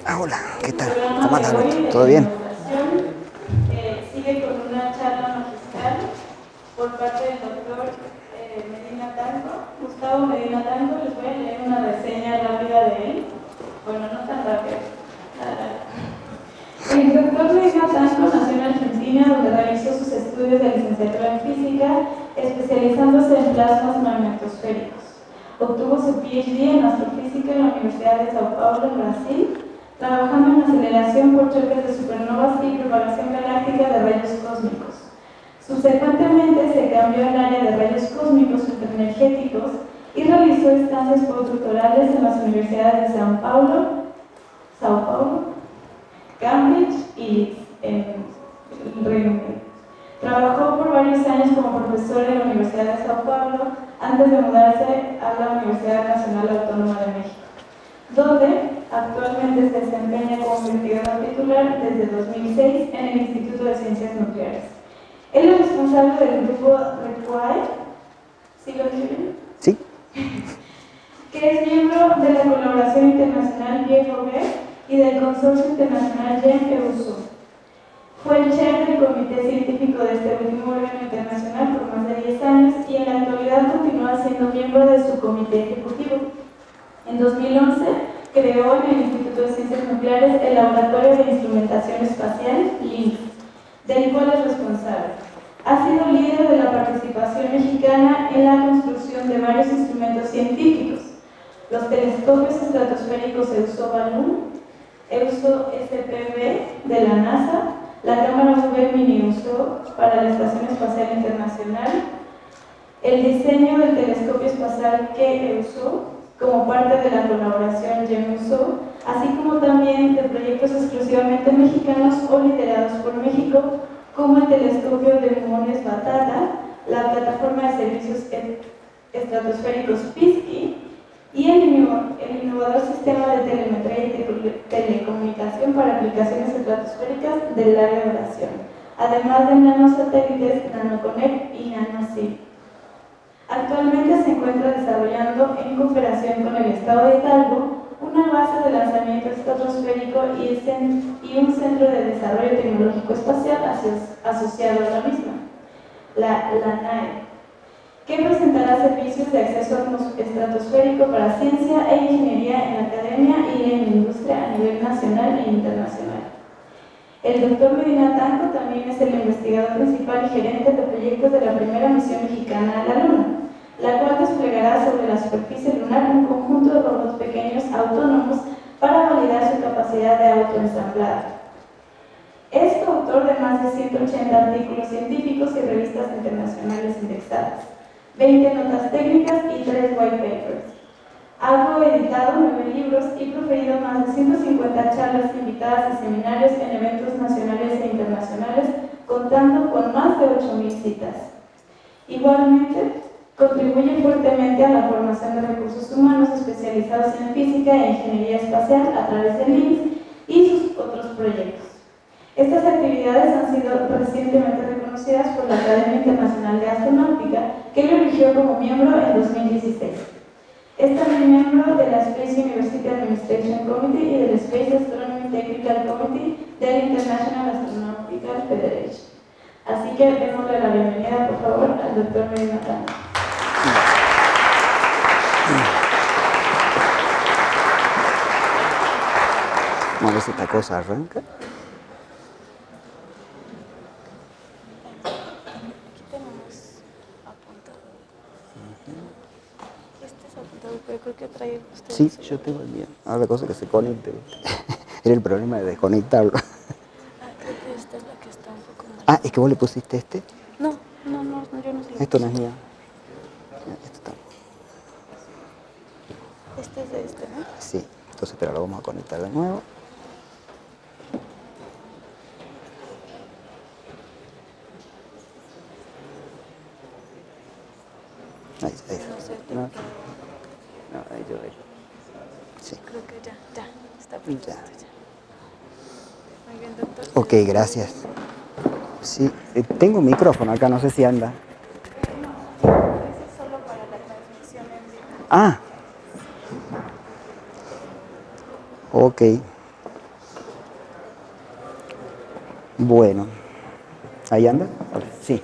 Ah, hola, ¿qué tal? ¿Cómo andas, Alberto? ¿Todo bien? Sigue con una charla magistral por parte del doctor Medina Tanco, Gustavo Medina Tanco. Les voy a leer una reseña rápida de él. Bueno, no tan rápida. El doctor Medina Tanco nació en Argentina, donde realizó sus estudios de licenciatura en física, especializándose en plasmas magnetosféricos. Obtuvo su PhD en astrofísica en la Universidad de Sao Paulo, en Brasil, trabajando en aceleración por choques de supernovas y propagación galáctica de rayos cósmicos. Subsecuentemente se cambió al área de rayos cósmicos superenergéticos y realizó estancias postdoctorales en las universidades de Sao Paulo, Cambridge y Leeds, en el Reino Unido. Trabajó por varios años como profesor en la Universidad de Sao Paulo antes de mudarse a la Universidad Nacional Autónoma de México, donde actualmente se desempeña como investigador titular desde 2006 en el Instituto de Ciencias Nucleares. Él es responsable del grupo RECUAE, ¿sí lo escriben? Sí. Que es miembro de la colaboración internacional GEOB y del consorcio internacional GEM-EUSO. Fue el chair del comité científico de este último órgano internacional por más de 10 años y en la actualidad continúa siendo miembro de su comité ejecutivo. En 2011 creó en el Instituto de Ciencias Nucleares el Laboratorio de Instrumentación Espacial, LINX, del cual es responsable. Ha sido líder de la participación mexicana en la construcción de varios instrumentos científicos: los telescopios estratosféricos EUSO-Balloon, EUSO-SPB de la NASA, la cámara UV Mini-EUSO para la Estación Espacial Internacional, el diseño del telescopio espacial KEUSO como parte de la colaboración GEM-EUSO, así como también de proyectos exclusivamente mexicanos o liderados por México, como el telescopio de Muones Batata, la plataforma de servicios estratosféricos PISCI y el innovador sistema de telemetría y telecomunicación para aplicaciones estratosféricas de larga duración, además de nanosatélites NanoConnect y NanoSeed. Actualmente se encuentra desarrollando en cooperación con el Estado de Hidalgo una base de lanzamiento estratosférico y un centro de desarrollo tecnológico espacial asociado a la misma, la NAE, que presentará servicios de acceso estratosférico para ciencia e ingeniería en la academia y en la industria a nivel nacional e internacional. El doctor Medina Tanco también es el investigador principal y gerente de proyectos de la primera misión mexicana a la Luna, la cual desplegará sobre la superficie lunar un conjunto de robots pequeños autónomos para validar su capacidad de autoensamblado. Es coautor de más de 180 artículos científicos y revistas internacionales indexadas, 20 notas técnicas y 3 white papers. Ha coeditado 9 libros y proferido más de 150 charlas invitadas y seminarios en eventos nacionales e internacionales, contando con más de 8.000 citas. Igualmente, contribuye fuertemente a la formación de recursos humanos especializados en física e ingeniería espacial a través del LINX y sus otros proyectos. Estas actividades han sido recientemente reconocidas por la Academia Internacional de Astronáutica, que lo eligió como miembro en 2016. Es también miembro de la Space University Administration Committee y del Space Astronomy Technical Committee del International Astronautical Federation. Así que démosle la bienvenida, por favor, al doctor Medina Tanco. Vamos a ver si esta cosa arranca. Aquí tenemos apuntado. Este es apuntado, pero creo que trae usted. Sí, yo tengo el mío. Ahora la cosa es que se conecte. Era el problema de desconectarlo. Creo que esta es la que está un poco mal. Ah, ¿es que vos le pusiste este? No, yo no sé. Esto no es mío. Esto está. Este es de este, ¿no? Sí, entonces pero lo vamos a conectar de nuevo. Ahí. No sé. No, ahí yo. Sí. Creo que ya, está perfecto. Ya. Muy bien, doctor. Ok, gracias. Sí, tengo un micrófono acá, no sé si anda. No, ese es solo para la transmisión en vivo. Ah. Ok. Bueno, ¿ahí anda? Sí.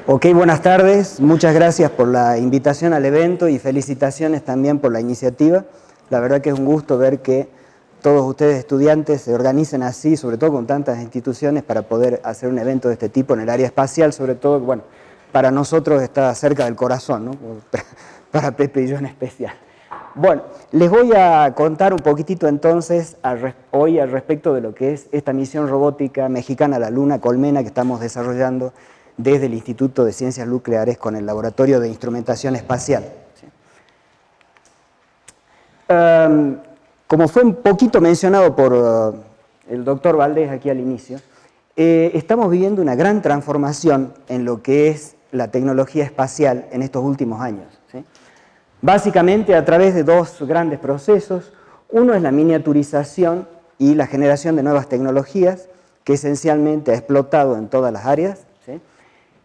Ok, buenas tardes. Muchas gracias por la invitación al evento y felicitaciones también por la iniciativa. La verdad que es un gusto ver que todos ustedes estudiantes se organicen así, sobre todo con tantas instituciones, para poder hacer un evento de este tipo en el área espacial, sobre todo, bueno, para nosotros está cerca del corazón, ¿no? Para Pepe y yo en especial. Bueno, les voy a contar un poquitito entonces hoy al respecto de lo que es esta misión robótica mexicana a la Luna, Colmena, que estamos desarrollando desde el Instituto de Ciencias Nucleares con el Laboratorio de Instrumentación Espacial. Como fue un poquito mencionado por el doctor Valdés aquí al inicio, estamos viviendo una gran transformación en lo que es la tecnología espacial en estos últimos años, ¿sí? Básicamente a través de dos grandes procesos. Uno es la miniaturización y la generación de nuevas tecnologías, que esencialmente ha explotado en todas las áreas, ¿sí?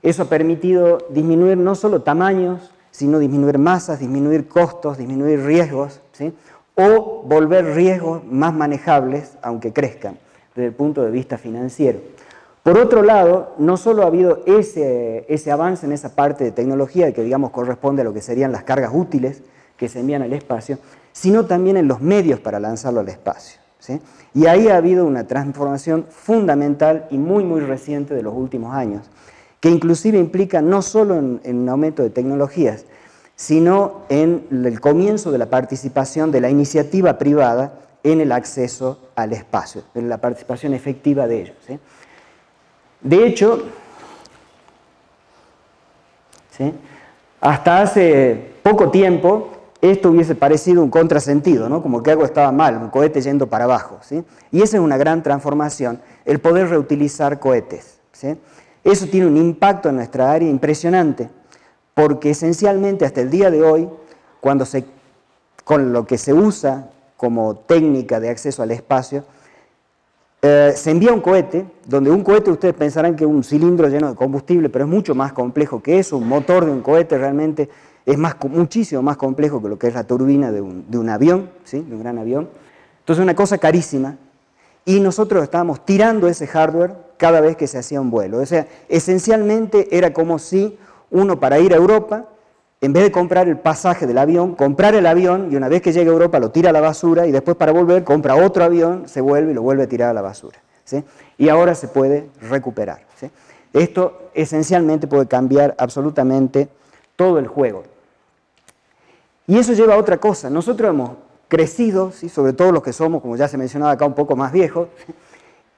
Eso ha permitido disminuir no solo tamaños, sino disminuir masas, disminuir costos, disminuir riesgos, ¿sí? O volver riesgos más manejables, aunque crezcan, desde el punto de vista financiero. Por otro lado, no solo ha habido ese avance en esa parte de tecnología que, digamos, corresponde a lo que serían las cargas útiles que se envían al espacio, sino también en los medios para lanzarlo al espacio, ¿sí? Y ahí ha habido una transformación fundamental y muy, muy reciente de los últimos años, que inclusive implica no solo en un aumento de tecnologías, sino en el comienzo de la participación de la iniciativa privada en el acceso al espacio, en la participación efectiva de ellos, ¿sí? De hecho, ¿sí?, hasta hace poco tiempo esto hubiese parecido un contrasentido, ¿no? Como que algo estaba mal, un cohete yendo para abajo, ¿sí? Y esa es una gran transformación, el poder reutilizar cohetes, ¿sí? Eso tiene un impacto en nuestra área impresionante, porque esencialmente hasta el día de hoy, con lo que se usa como técnica de acceso al espacio, se envía un cohete, donde un cohete ustedes pensarán que es un cilindro lleno de combustible, pero es mucho más complejo que eso. Un motor de un cohete realmente es muchísimo más complejo que lo que es la turbina de un avión, ¿sí?, de un gran avión. Entonces es una cosa carísima, y nosotros estábamos tirando ese hardware cada vez que se hacía un vuelo. O sea, esencialmente era como si uno, para ir a Europa, en vez de comprar el pasaje del avión, comprar el avión y una vez que llega a Europa lo tira a la basura y después para volver compra otro avión, se vuelve y lo vuelve a tirar a la basura, ¿sí? Y ahora se puede recuperar, ¿sí? Esto esencialmente puede cambiar absolutamente todo el juego. Y eso lleva a otra cosa. Nosotros hemos crecido, ¿sí?, sobre todo los que somos, como ya se mencionaba acá, un poco más viejos,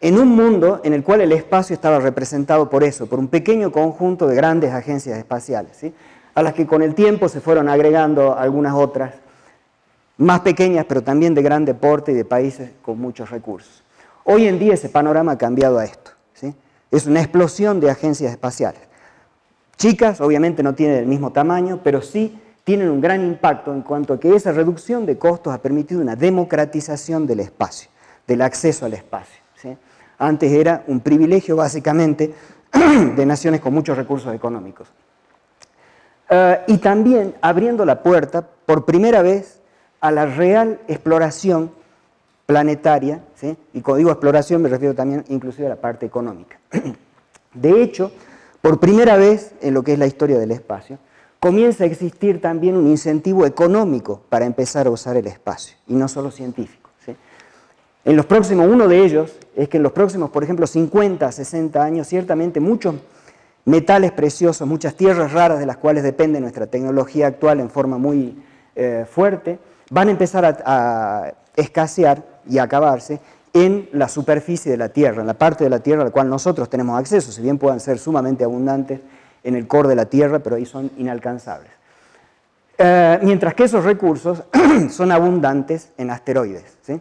en un mundo en el cual el espacio estaba representado por eso, por un pequeño conjunto de grandes agencias espaciales, ¿sí?, a las que con el tiempo se fueron agregando algunas otras, más pequeñas, pero también de gran porte y de países con muchos recursos. Hoy en día ese panorama ha cambiado a esto, ¿sí? Es una explosión de agencias espaciales. Chicas, obviamente no tienen el mismo tamaño, pero sí tienen un gran impacto en cuanto a que esa reducción de costos ha permitido una democratización del espacio, del acceso al espacio, ¿sí? Antes era un privilegio básicamente de naciones con muchos recursos económicos. Y también abriendo la puerta, por primera vez, a la real exploración planetaria, ¿sí? Y cuando digo exploración me refiero también inclusive a la parte económica. De hecho, por primera vez en lo que es la historia del espacio, comienza a existir también un incentivo económico para empezar a usar el espacio, y no solo científico, ¿sí? Uno de ellos es que en los próximos, por ejemplo, 50, 60 años, ciertamente muchos metales preciosos, muchas tierras raras de las cuales depende nuestra tecnología actual en forma muy fuerte, van a empezar a escasear y a acabarse en la superficie de la Tierra, en la parte de la Tierra a la cual nosotros tenemos acceso, si bien puedan ser sumamente abundantes en el core de la Tierra, pero ahí son inalcanzables. Mientras que esos recursos son abundantes en asteroides, ¿sí?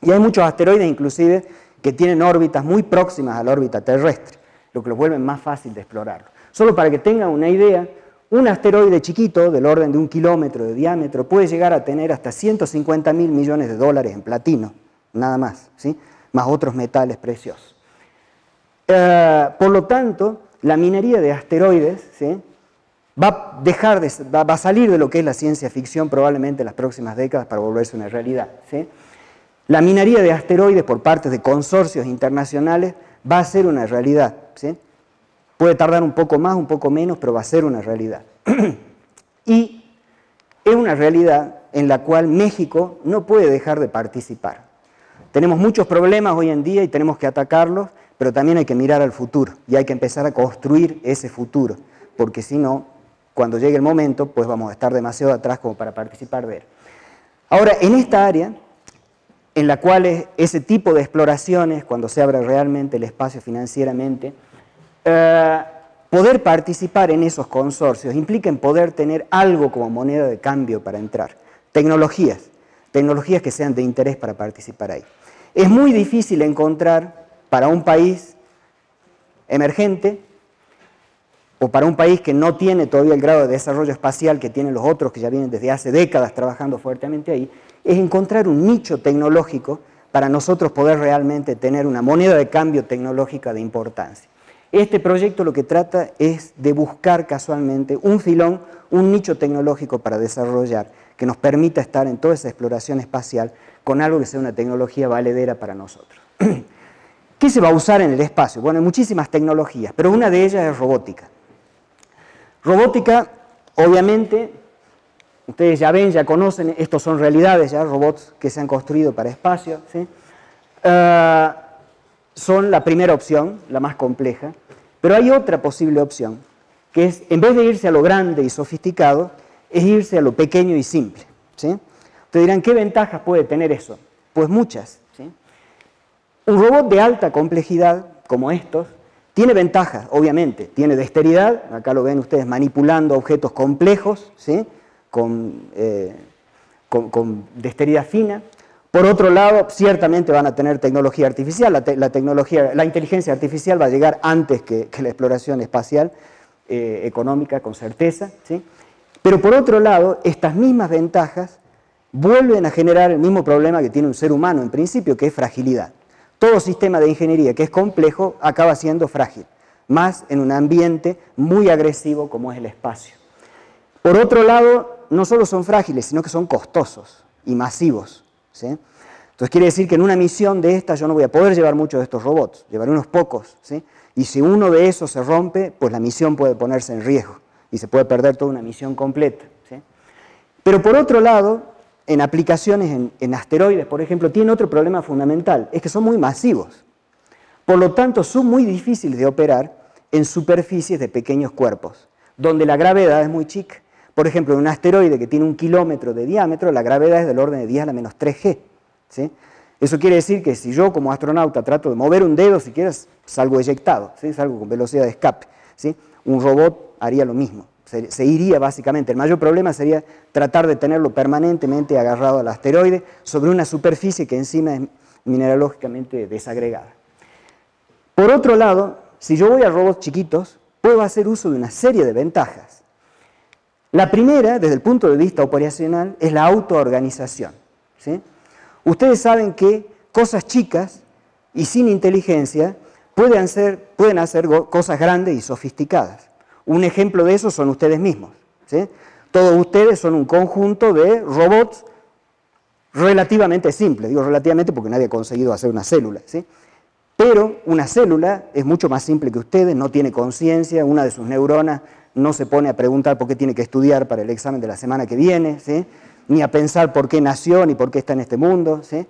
Y hay muchos asteroides inclusive que tienen órbitas muy próximas a la órbita terrestre, lo que los vuelve más fácil de explorarlo. Solo para que tengan una idea, un asteroide chiquito, del orden de 1 kilómetro de diámetro, puede llegar a tener hasta 150.000 millones de dólares en platino, nada más, ¿sí?, más otros metales preciosos. Por lo tanto, la minería de asteroides, ¿sí?, va a salir de lo que es la ciencia ficción probablemente en las próximas décadas para volverse una realidad, ¿sí? La minería de asteroides por parte de consorcios internacionales va a ser una realidad, ¿sí? Puede tardar un poco más, un poco menos, pero va a ser una realidad. Y es una realidad en la cual México no puede dejar de participar. Tenemos muchos problemas hoy en día y tenemos que atacarlos, pero también hay que mirar al futuro y hay que empezar a construir ese futuro, porque si no, cuando llegue el momento, pues vamos a estar demasiado atrás como para participar de él. Ahora, en esta área, en la cual ese tipo de exploraciones, cuando se abra realmente el espacio financieramente, poder participar en esos consorcios implica en poder tener algo como moneda de cambio para entrar. Tecnologías que sean de interés para participar ahí. Es muy difícil encontrar para un país emergente o para un país que no tiene todavía el grado de desarrollo espacial que tienen los otros que ya vienen desde hace décadas trabajando fuertemente ahí, es encontrar un nicho tecnológico para nosotros poder realmente tener una moneda de cambio tecnológica de importancia. Este proyecto lo que trata es de buscar casualmente un filón, un nicho tecnológico para desarrollar que nos permita estar en toda esa exploración espacial con algo que sea una tecnología valedera para nosotros. ¿Qué se va a usar en el espacio? Bueno, hay muchísimas tecnologías, pero una de ellas es robótica. Robótica, obviamente, ustedes ya ven, ya conocen, estos son realidades, ya robots que se han construido para espacio, ¿sí? Son la primera opción, la más compleja, pero hay otra posible opción, que es, en vez de irse a lo grande y sofisticado, es irse a lo pequeño y simple, ¿sí? Ustedes dirán, ¿qué ventajas puede tener eso? Pues muchas, ¿sí? Un robot de alta complejidad, como estos, tiene ventajas, obviamente, tiene dexteridad, acá lo ven ustedes manipulando objetos complejos, ¿sí? con dexteridad fina. Por otro lado, ciertamente van a tener tecnología artificial, la inteligencia artificial va a llegar antes que la exploración espacial económica, con certeza, ¿sí? Pero por otro lado, estas mismas ventajas vuelven a generar el mismo problema que tiene un ser humano en principio, que es fragilidad. Todo sistema de ingeniería que es complejo acaba siendo frágil, más en un ambiente muy agresivo como es el espacio. Por otro lado, no solo son frágiles, sino que son costosos y masivos, ¿sí? Entonces quiere decir que en una misión de esta yo no voy a poder llevar muchos de estos robots, llevaré unos pocos, ¿sí? Y si uno de esos se rompe, pues la misión puede ponerse en riesgo y se puede perder toda una misión completa, ¿sí? Pero por otro lado, en aplicaciones en asteroides, por ejemplo, tienen otro problema fundamental, es que son muy masivos. Por lo tanto, son muy difíciles de operar en superficies de pequeños cuerpos, donde la gravedad es muy chica. Por ejemplo, en un asteroide que tiene 1 kilómetro de diámetro, la gravedad es del orden de 10 a la menos 3G, ¿sí? Eso quiere decir que si yo como astronauta trato de mover un dedo, siquiera salgo eyectado, ¿sí? Salgo con velocidad de escape, ¿sí? Un robot haría lo mismo. Se iría básicamente. El mayor problema sería tratar de tenerlo permanentemente agarrado al asteroide sobre una superficie que encima es mineralógicamente desagregada. Por otro lado, si yo voy a robots chiquitos, puedo hacer uso de una serie de ventajas. La primera, desde el punto de vista operacional, es la autoorganización, ¿sí? Ustedes saben que cosas chicas y sin inteligencia pueden hacer cosas grandes y sofisticadas. Un ejemplo de eso son ustedes mismos, ¿sí? Todos ustedes son un conjunto de robots relativamente simples. Digo relativamente porque nadie ha conseguido hacer una célula, ¿sí? Pero una célula es mucho más simple que ustedes, no tiene conciencia, una de sus neuronas no se pone a preguntar por qué tiene que estudiar para el examen de la semana que viene, ¿sí? Ni a pensar por qué nació ni por qué está en este mundo, ¿sí?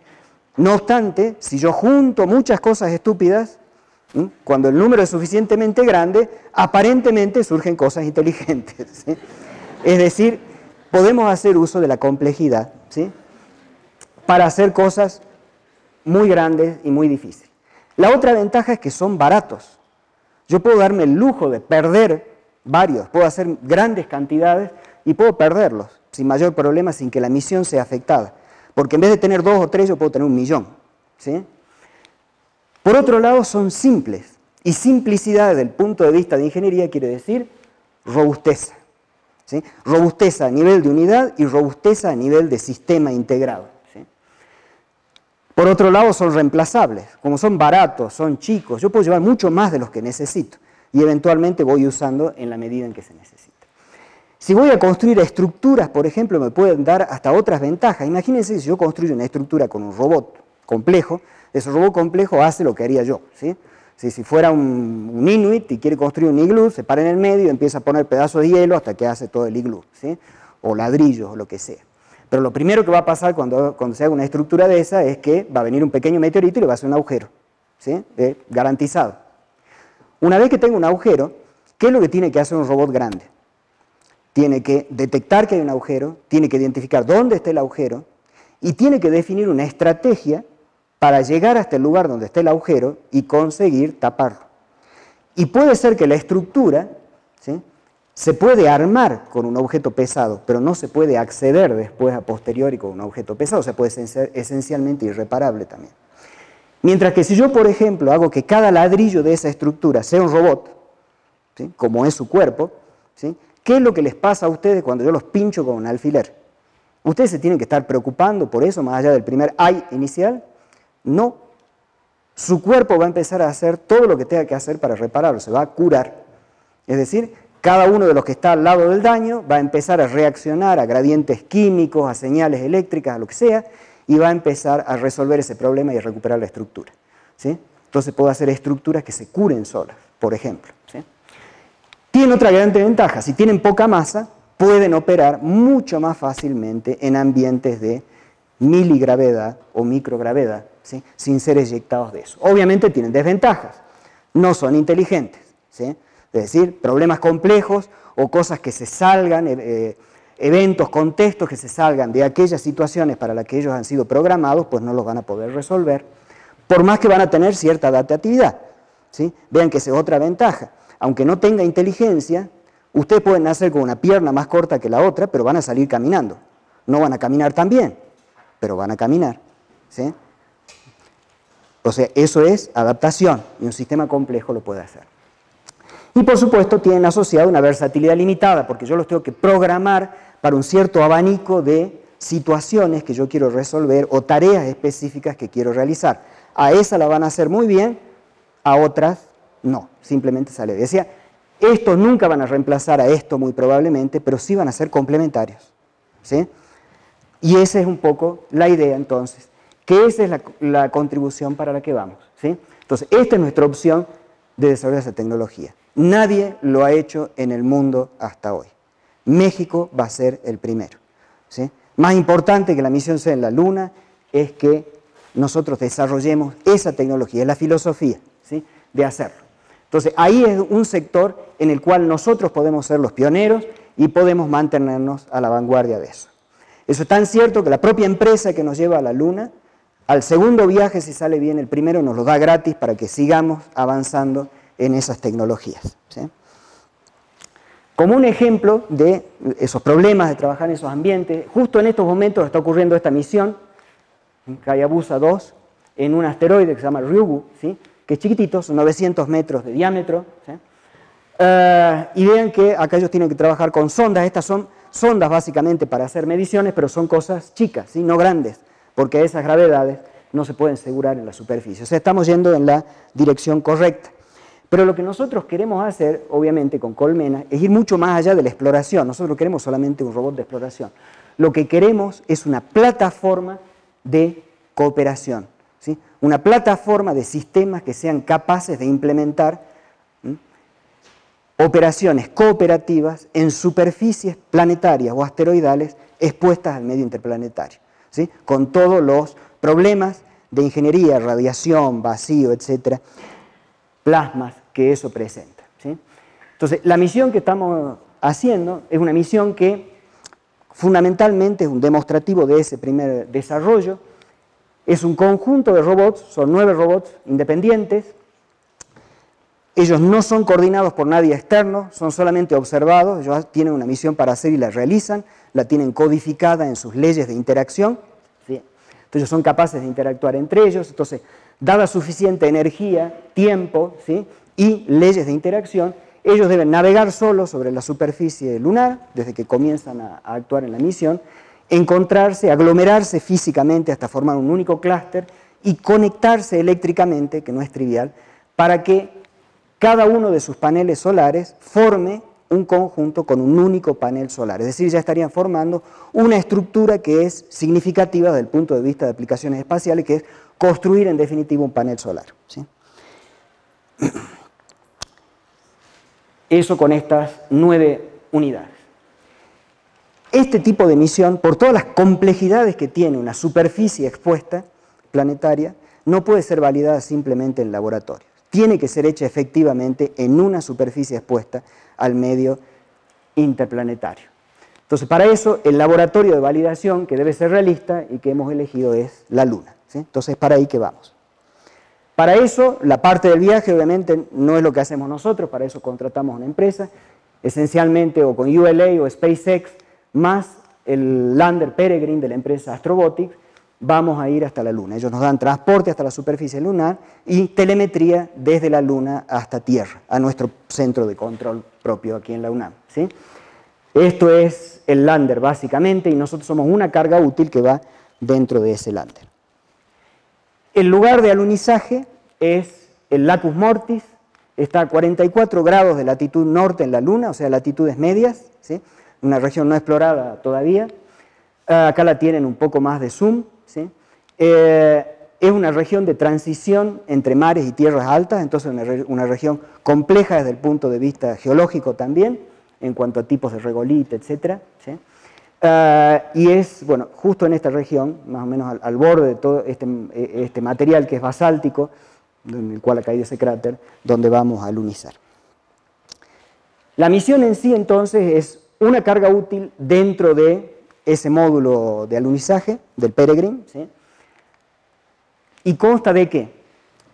No obstante, si yo junto muchas cosas estúpidas, cuando el número es suficientemente grande, aparentemente surgen cosas inteligentes, ¿sí? Es decir, podemos hacer uso de la complejidad, ¿sí? Para hacer cosas muy grandes y muy difíciles. La otra ventaja es que son baratos. Yo puedo darme el lujo de perder varios, puedo hacer grandes cantidades y puedo perderlos sin mayor problema, sin que la misión sea afectada. Porque en vez de tener 2 o 3, yo puedo tener 1 millón, ¿sí? Por otro lado, son simples, y simplicidad desde el punto de vista de ingeniería quiere decir robusteza, ¿sí? Robusteza a nivel de unidad y robusteza a nivel de sistema integrado, ¿sí? Por otro lado, son reemplazables, como son baratos, son chicos, yo puedo llevar mucho más de los que necesito, y eventualmente voy usando en la medida en que se necesita. Si voy a construir estructuras, por ejemplo, me pueden dar hasta otras ventajas. Imagínense si yo construyo una estructura con un robot, complejo, ese robot complejo hace lo que haría yo, ¿sí? Si fuera un inuit y quiere construir un iglú, se para en el medio y empieza a poner pedazos de hielo hasta que hace todo el iglú, ¿sí? O ladrillos o lo que sea. Pero lo primero que va a pasar cuando se haga una estructura de esa es que va a venir un pequeño meteorito y le va a hacer un agujero, ¿sí? Garantizado. Una vez que tenga un agujero, ¿qué es lo que tiene que hacer un robot grande? Tiene que detectar que hay un agujero, tiene que identificar dónde está el agujero y tiene que definir una estrategia para llegar hasta el lugar donde está el agujero y conseguir taparlo. Y puede ser que la estructura, ¿sí?, se puede armar con un objeto pesado, pero no se puede acceder después a posteriori con un objeto pesado, o sea, puede ser esencialmente irreparable también. Mientras que si yo, por ejemplo, hago que cada ladrillo de esa estructura sea un robot, ¿sí?, como es su cuerpo, ¿sí?, ¿qué es lo que les pasa a ustedes cuando yo los pincho con un alfiler? ¿Ustedes se tienen que estar preocupando por eso, más allá del primer ¡ay! Inicial? No. Su cuerpo va a empezar a hacer todo lo que tenga que hacer para repararlo, se va a curar. Es decir, cada uno de los que está al lado del daño va a empezar a reaccionar a gradientes químicos, a señales eléctricas, a lo que sea, y va a empezar a resolver ese problema y a recuperar la estructura, ¿sí? Entonces puedo hacer estructuras que se curen solas, por ejemplo, ¿sí? Tiene otra gran ventaja: si tienen poca masa, pueden operar mucho más fácilmente en ambientes de miligravedad o microgravedad, ¿sí?, sin ser eyectados de eso. Obviamente tienen desventajas, no son inteligentes, ¿sí? Es decir, problemas complejos o cosas que se salgan, eventos, contextos que se salgan de aquellas situaciones para las que ellos han sido programados, pues no los van a poder resolver, por más que van a tener cierta adaptatividad, ¿sí? Vean que esa es otra ventaja. Aunque no tenga inteligencia, ustedes pueden nacer con una pierna más corta que la otra, pero van a salir caminando. No van a caminar tan bien, pero van a caminar, ¿sí? O sea, eso es adaptación, y un sistema complejo lo puede hacer. Y por supuesto tienen asociado una versatilidad limitada, porque yo los tengo que programar para un cierto abanico de situaciones que yo quiero resolver o tareas específicas que quiero realizar. A esa la van a hacer muy bien, a otras no, simplemente sale. Decía, estos nunca van a reemplazar a esto muy probablemente, pero sí van a ser complementarios, ¿sí? Y esa es un poco la idea entonces, que esa es la contribución para la que vamos, ¿sí? Entonces, esta es nuestra opción de desarrollar esa tecnología. Nadie lo ha hecho en el mundo hasta hoy. México va a ser el primero, ¿sí? Más importante que la misión sea en la Luna es que nosotros desarrollemos esa tecnología, es la filosofía, ¿sí?, de hacerlo. Entonces, ahí es un sector en el cual nosotros podemos ser los pioneros y podemos mantenernos a la vanguardia de eso. Eso es tan cierto que la propia empresa que nos lleva a la Luna, al segundo viaje, si sale bien el primero, nos lo da gratis para que sigamos avanzando en esas tecnologías, ¿sí? Como un ejemplo de esos problemas de trabajar en esos ambientes, justo en estos momentos está ocurriendo esta misión, Hayabusa 2, en un asteroide que se llama Ryugu, ¿sí?, que es chiquitito, son 900 metros de diámetro, ¿sí? Y vean que acá ellos tienen que trabajar con sondas. Estas son sondas básicamente para hacer mediciones, pero son cosas chicas, ¿sí?, no grandes, porque a esas gravedades no se pueden asegurar en la superficie. O sea, estamos yendo en la dirección correcta. Pero lo que nosotros queremos hacer, obviamente, con Colmena, es ir mucho más allá de la exploración. Nosotros no queremos solamente un robot de exploración. Lo que queremos es una plataforma de cooperación, ¿sí?, una plataforma de sistemas que sean capaces de implementar operaciones cooperativas en superficies planetarias o asteroidales expuestas al medio interplanetario, ¿sí?, con todos los problemas de ingeniería, radiación, vacío, etcétera, plasmas que eso presenta, ¿sí? Entonces, la misión que estamos haciendo es una misión que fundamentalmente es un demostrativo de ese primer desarrollo. Es un conjunto de robots, son 9 robots independientes. Ellos no son coordinados por nadie externo, son solamente observados. Ellos tienen una misión para hacer y la realizan, la tienen codificada en sus leyes de interacción, ¿sí? Entonces son capaces de interactuar entre ellos. Entonces, dada suficiente energía, tiempo, ¿sí?, y leyes de interacción, ellos deben navegar solos sobre la superficie lunar, desde que comienzan a actuar en la misión, encontrarse, aglomerarse físicamente hasta formar un único clúster y conectarse eléctricamente, que no es trivial, para que cada uno de sus paneles solares forme un conjunto con un único panel solar. Es decir, ya estarían formando una estructura que es significativa desde el punto de vista de aplicaciones espaciales, que es construir en definitiva un panel solar, ¿sí? Eso con estas 9 unidades. Este tipo de misión, por todas las complejidades que tiene una superficie expuesta planetaria, no puede ser validada simplemente en laboratorio. Tiene que ser hecha efectivamente en una superficie expuesta al medio interplanetario. Entonces, para eso, el laboratorio de validación que debe ser realista y que hemos elegido es la Luna, ¿sí? Entonces, para ahí que vamos. Para eso, la parte del viaje, obviamente, no es lo que hacemos nosotros, para eso contratamos una empresa, esencialmente o con ULA o SpaceX, más el lander Peregrine de la empresa Astrobotics, vamos a ir hasta la Luna. Ellos nos dan transporte hasta la superficie lunar y telemetría desde la Luna hasta Tierra, a nuestro centro de control propio aquí en la UNAM, ¿sí? Esto es el lander básicamente y nosotros somos una carga útil que va dentro de ese lander. El lugar de alunizaje es el Lacus Mortis, está a 44 grados de latitud norte en la Luna, o sea, latitudes medias, ¿sí? Una región no explorada todavía. Acá la tienen un poco más de zoom, ¿sí? Es una región de transición entre mares y tierras altas, entonces una región compleja desde el punto de vista geológico también, en cuanto a tipos de regolita, etc. ¿Sí? Y es, bueno, justo en esta región, más o menos al borde de todo este material que es basáltico, en el cual ha caído ese cráter, donde vamos a alunizar. La misión en sí, entonces, es una carga útil dentro de ese módulo de alunizaje del Peregrine, ¿sí? ¿Y consta de qué?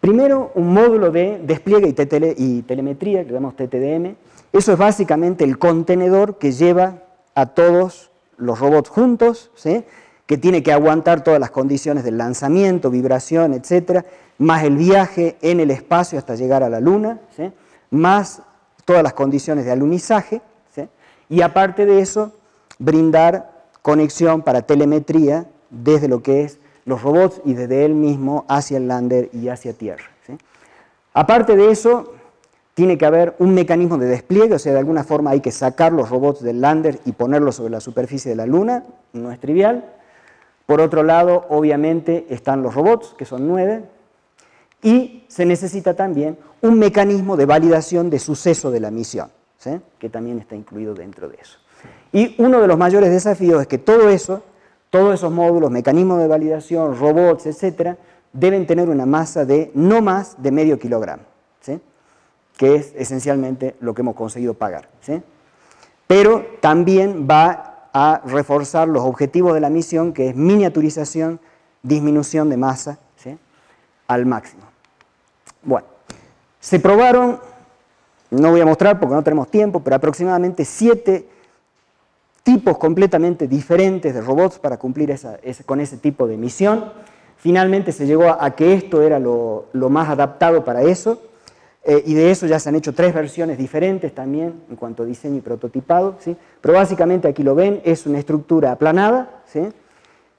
Primero, un módulo de despliegue y telemetría, que llamamos TTDM. Eso es básicamente el contenedor que lleva a todos los robots juntos, ¿sí? Que tiene que aguantar todas las condiciones del lanzamiento, vibración, etcétera, más el viaje en el espacio hasta llegar a la Luna, ¿sí? Más todas las condiciones de alunizaje, ¿sí? Y aparte de eso, brindar conexión para telemetría desde lo que es los robots y desde él mismo hacia el lander y hacia Tierra, ¿sí? Aparte de eso, tiene que haber un mecanismo de despliegue, o sea, de alguna forma hay que sacar los robots del lander y ponerlos sobre la superficie de la Luna, no es trivial. Por otro lado, obviamente, están los robots, que son 9, y se necesita también un mecanismo de validación de suceso de la misión, ¿sí? Que también está incluido dentro de eso. Y uno de los mayores desafíos es que todo eso, todos esos módulos, mecanismos de validación, robots, etcétera, deben tener una masa de no más de medio kilogramo, ¿sí? Que es esencialmente lo que hemos conseguido pagar, ¿sí? Pero también va a reforzar los objetivos de la misión, que es miniaturización, disminución de masa, ¿sí? Al máximo. Bueno, se probaron, no voy a mostrar porque no tenemos tiempo, pero aproximadamente 7 tipos completamente diferentes de robots para cumplir con ese tipo de misión. Finalmente se llegó a que esto era lo más adaptado para eso, y de eso ya se han hecho 3 versiones diferentes también en cuanto a diseño y prototipado, ¿sí? Pero básicamente aquí lo ven, es una estructura aplanada, ¿sí?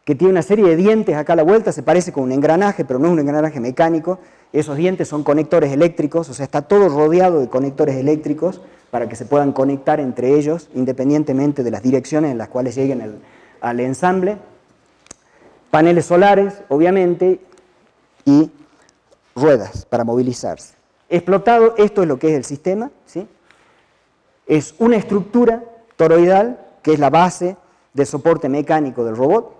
Que tiene una serie de dientes acá a la vuelta, se parece con un engranaje, pero no es un engranaje mecánico. Esos dientes son conectores eléctricos, o sea, está todo rodeado de conectores eléctricos para que se puedan conectar entre ellos independientemente de las direcciones en las cuales lleguen al ensamble. Paneles solares, obviamente, y ruedas para movilizarse. Explotado, esto es lo que es el sistema, ¿sí? Es una estructura toroidal que es la base del soporte mecánico del robot.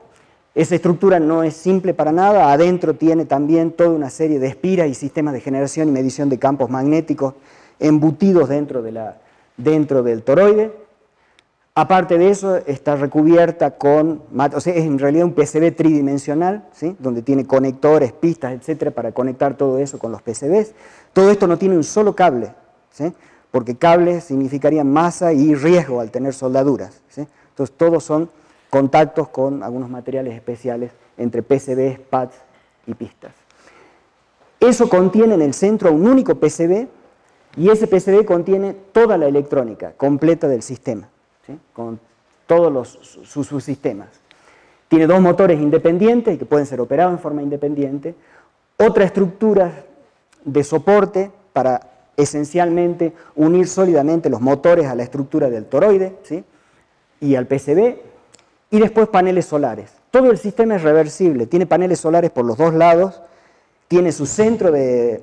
Esa estructura no es simple para nada, adentro tiene también toda una serie de espiras y sistemas de generación y medición de campos magnéticos embutidos dentro del toroide. Aparte de eso, está recubierta con, o sea, es en realidad un PCB tridimensional, ¿sí? Donde tiene conectores, pistas, etcétera, para conectar todo eso con los PCBs. Todo esto no tiene un solo cable, ¿sí? Porque cables significarían masa y riesgo al tener soldaduras, ¿sí? Entonces, todos son contactos con algunos materiales especiales entre PCBs, pads y pistas. Eso contiene en el centro un único PCB y ese PCB contiene toda la electrónica completa del sistema, ¿sí? Con todos sus subsistemas. Tiene 2 motores independientes que pueden ser operados en forma independiente, otra estructura de soporte para esencialmente unir sólidamente los motores a la estructura del toroide, ¿sí?, y al PCB, y después paneles solares. Todo el sistema es reversible, tiene paneles solares por los dos lados, tiene su centro de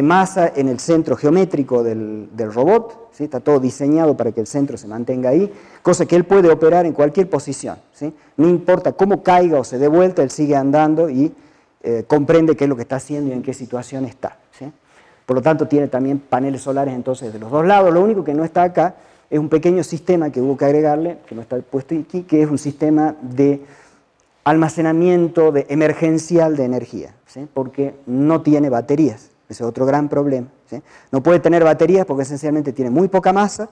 masa en el centro geométrico del robot, ¿sí?, está todo diseñado para que el centro se mantenga ahí, cosa que él puede operar en cualquier posición, ¿sí?, no importa cómo caiga o se dé vuelta, él sigue andando y comprende qué es lo que está haciendo y en qué situación está, ¿sí? Por lo tanto, tiene también paneles solares entonces de los dos lados. Lo único que no está acá es un pequeño sistema que hubo que agregarle, que no está puesto aquí, que es un sistema de almacenamiento emergencial de energía, ¿sí?, porque no tiene baterías. Ese es otro gran problema, ¿sí? No puede tener baterías porque esencialmente tiene muy poca masa,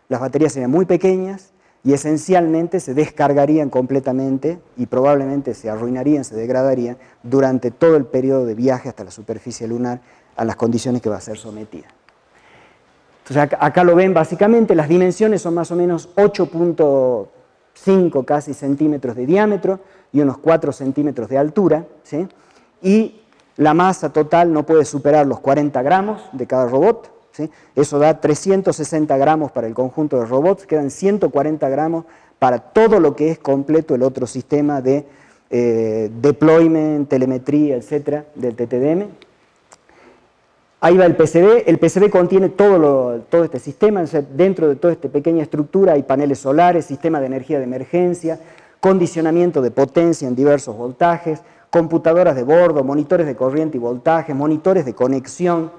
las baterías serían muy pequeñas y esencialmente se descargarían completamente y probablemente se arruinarían, se degradarían durante todo el periodo de viaje hasta la superficie lunar a las condiciones que va a ser sometida. Entonces acá lo ven básicamente, las dimensiones son más o menos 8.5 casi centímetros de diámetro y unos 4 centímetros de altura, ¿sí?, y la masa total no puede superar los 40 gramos de cada robot, ¿sí? Eso da 360 gramos para el conjunto de robots, quedan 140 gramos para todo lo que es completo el otro sistema de deployment, telemetría, etcétera, del TTDM. Ahí va el PCB contiene todo este sistema, dentro de toda esta pequeña estructura hay paneles solares, sistema de energía de emergencia, condicionamiento de potencia en diversos voltajes, computadoras de bordo, monitores de corriente y voltaje, monitores de conexión,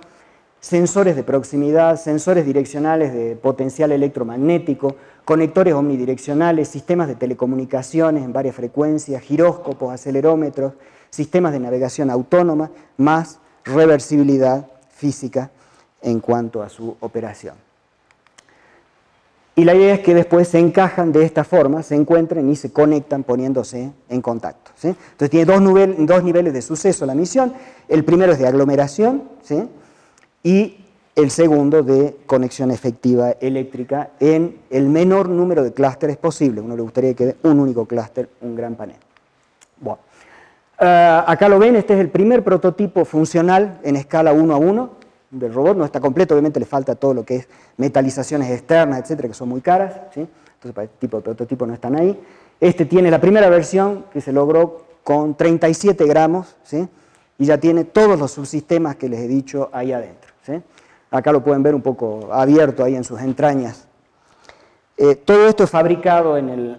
sensores de proximidad, sensores direccionales de potencial electromagnético, conectores omnidireccionales, sistemas de telecomunicaciones en varias frecuencias, giróscopos, acelerómetros, sistemas de navegación autónoma, más reversibilidad física en cuanto a su operación. Y la idea es que después se encajan de esta forma, se encuentren y se conectan poniéndose en contacto, ¿sí? Entonces tiene dos niveles de suceso la misión. El primero es de aglomeración, ¿sí?, y el segundo de conexión efectiva eléctrica en el menor número de clústeres posible. Uno le gustaría que quede un único clúster, un gran panel. Bueno. Acá lo ven, este es el primer prototipo funcional en escala 1:1 del robot, no está completo, obviamente le falta todo lo que es metalizaciones externas, etcétera, que son muy caras, ¿sí? Entonces para este tipo de prototipo no están ahí. Este tiene la primera versión que se logró con 37 gramos, ¿sí?, y ya tiene todos los subsistemas que les he dicho ahí adentro, ¿sí? Acá lo pueden ver un poco abierto ahí en sus entrañas. Todo esto es fabricado en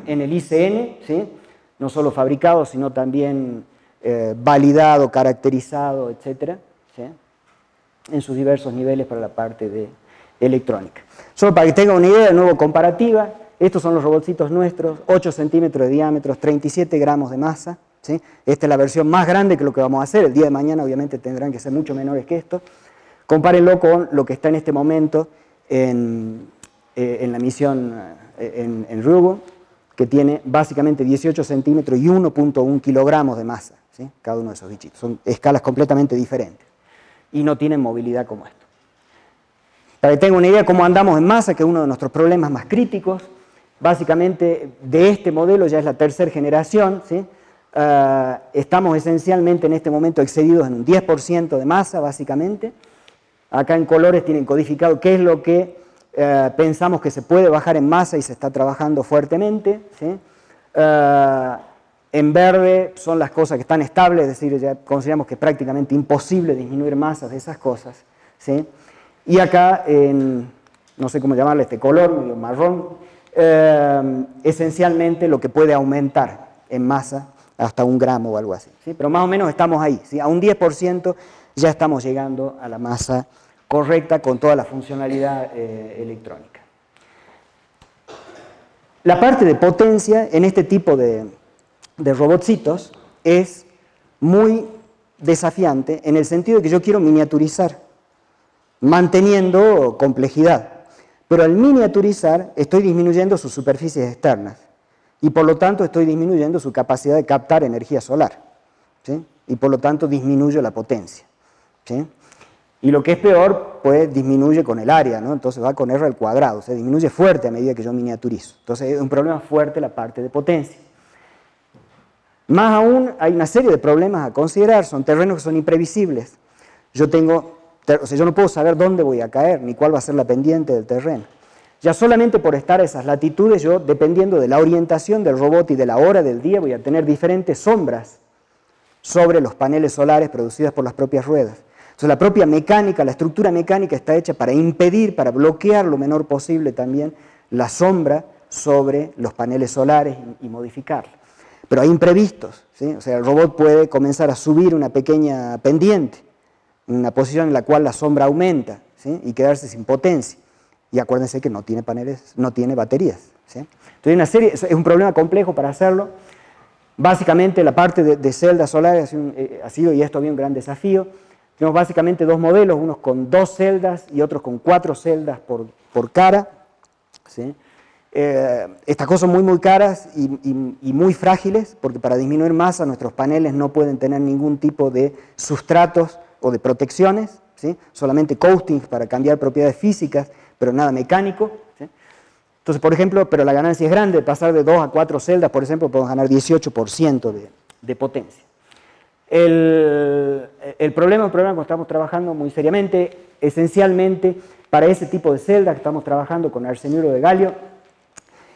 el ICN, ¿sí?, no solo fabricado, sino también validado, caracterizado, etcétera, ¿sí?, en sus diversos niveles para la parte de electrónica. Solo para que tengan una idea, de nuevo comparativa, estos son los robotcitos nuestros, 8 centímetros de diámetro, 37 gramos de masa, ¿sí? Esta es la versión más grande que lo que vamos a hacer, el día de mañana obviamente tendrán que ser mucho menores que esto. Compárenlo con lo que está en este momento en la misión en Ryugu, que tiene básicamente 18 centímetros y 1.1 kilogramos de masa, ¿sí?, cada uno de esos bichitos. Son escalas completamente diferentes y no tienen movilidad como esto. Para que tengan una idea de cómo andamos en masa, que es uno de nuestros problemas más críticos, básicamente de este modelo ya es la tercera generación, ¿sí? Estamos esencialmente en este momento excedidos en un 10% de masa, básicamente. Acá en colores tienen codificado qué es lo que pensamos que se puede bajar en masa y se está trabajando fuertemente, ¿sí? En verde son las cosas que están estables, es decir, ya consideramos que es prácticamente imposible disminuir masas de esas cosas, ¿sí? Y acá, no sé cómo llamarle este color, medio marrón, esencialmente lo que puede aumentar en masa hasta 1 gramo o algo así, ¿sí? Pero más o menos estamos ahí, ¿sí? A un 10% ya estamos llegando a la masa correcta con toda la funcionalidad electrónica. La parte de potencia en este tipo de robotcitos es muy desafiante en el sentido de que yo quiero miniaturizar, manteniendo complejidad, pero al miniaturizar estoy disminuyendo sus superficies externas y por lo tanto estoy disminuyendo su capacidad de captar energía solar, ¿sí? Y por lo tanto disminuyo la potencia, ¿sí? Y lo que es peor, pues disminuye con el área, ¿no? Entonces va con R al cuadrado, o sea, disminuye fuerte a medida que yo miniaturizo. Entonces es un problema fuerte la parte de potencia. Más aún, hay una serie de problemas a considerar, son terrenos que son imprevisibles. Yo tengo O sea, yo no puedo saber dónde voy a caer, ni cuál va a ser la pendiente del terreno. Ya solamente por estar a esas latitudes, yo, dependiendo de la orientación del robot y de la hora del día, voy a tener diferentes sombras sobre los paneles solares producidas por las propias ruedas. Entonces, la propia mecánica, la estructura mecánica está hecha para impedir, para bloquear lo menor posible también la sombra sobre los paneles solares y modificarla. Pero hay imprevistos, ¿sí? O sea, el robot puede comenzar a subir una pequeña pendiente, en una posición en la cual la sombra aumenta, ¿sí? Y quedarse sin potencia. Y acuérdense que no tiene paneles, no tiene baterías, ¿sí? Entonces, es un problema complejo para hacerlo. Básicamente, la parte de celdas solares ha sido, y esto había un gran desafío. Tenemos básicamente dos modelos, unos con 2 celdas y otros con 4 celdas por cara, ¿sí? Estas cosas son muy caras y muy frágiles, porque para disminuir masa nuestros paneles no pueden tener ningún tipo de sustratos o de protecciones, ¿sí? Solamente coatings para cambiar propiedades físicas, pero nada mecánico, ¿sí? Entonces, por ejemplo, pero la ganancia es grande, pasar de 2 a 4 celdas, por ejemplo, podemos ganar 18% de potencia. El problema con el que estamos trabajando muy seriamente, esencialmente para ese tipo de celdas que estamos trabajando con arseniuro de galio,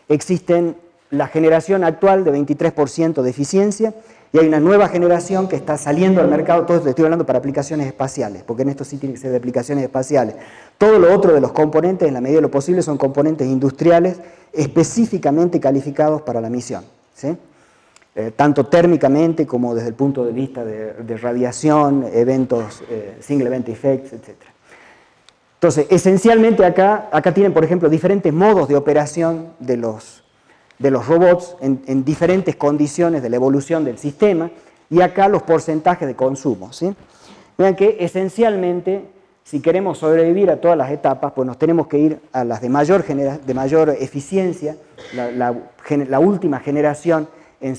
existen la generación actual de 23% de eficiencia y hay una nueva generación que está saliendo al mercado. Todo esto estoy hablando para aplicaciones espaciales, porque en esto sí tiene que ser de aplicaciones espaciales. Todo lo otro de los componentes, en la medida de lo posible, son componentes industriales específicamente calificados para la misión, ¿sí? Tanto térmicamente como desde el punto de vista de radiación, eventos, single event effects, etc. Entonces, esencialmente acá tienen, por ejemplo, diferentes modos de operación de los robots en diferentes condiciones de la evolución del sistema, y acá los porcentajes de consumo, ¿sí? Vean que esencialmente, si queremos sobrevivir a todas las etapas, pues nos tenemos que ir a las de mayor eficiencia, la última generación en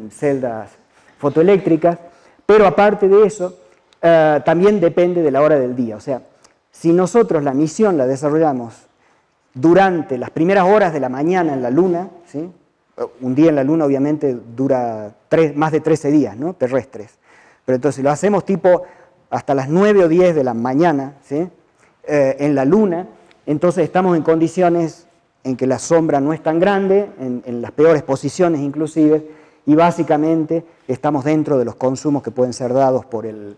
celdas fotoeléctricas, pero aparte de eso, también depende de la hora del día. O sea, si nosotros la misión la desarrollamos durante las primeras horas de la mañana en la Luna, ¿sí? Un día en la Luna obviamente dura más de 13 días, ¿no? Terrestres, pero entonces si lo hacemos tipo hasta las 9 o 10 de la mañana, ¿sí? En la Luna, entonces estamos en condiciones en que la sombra no es tan grande, en las peores posiciones inclusive, y básicamente estamos dentro de los consumos que pueden ser dados por el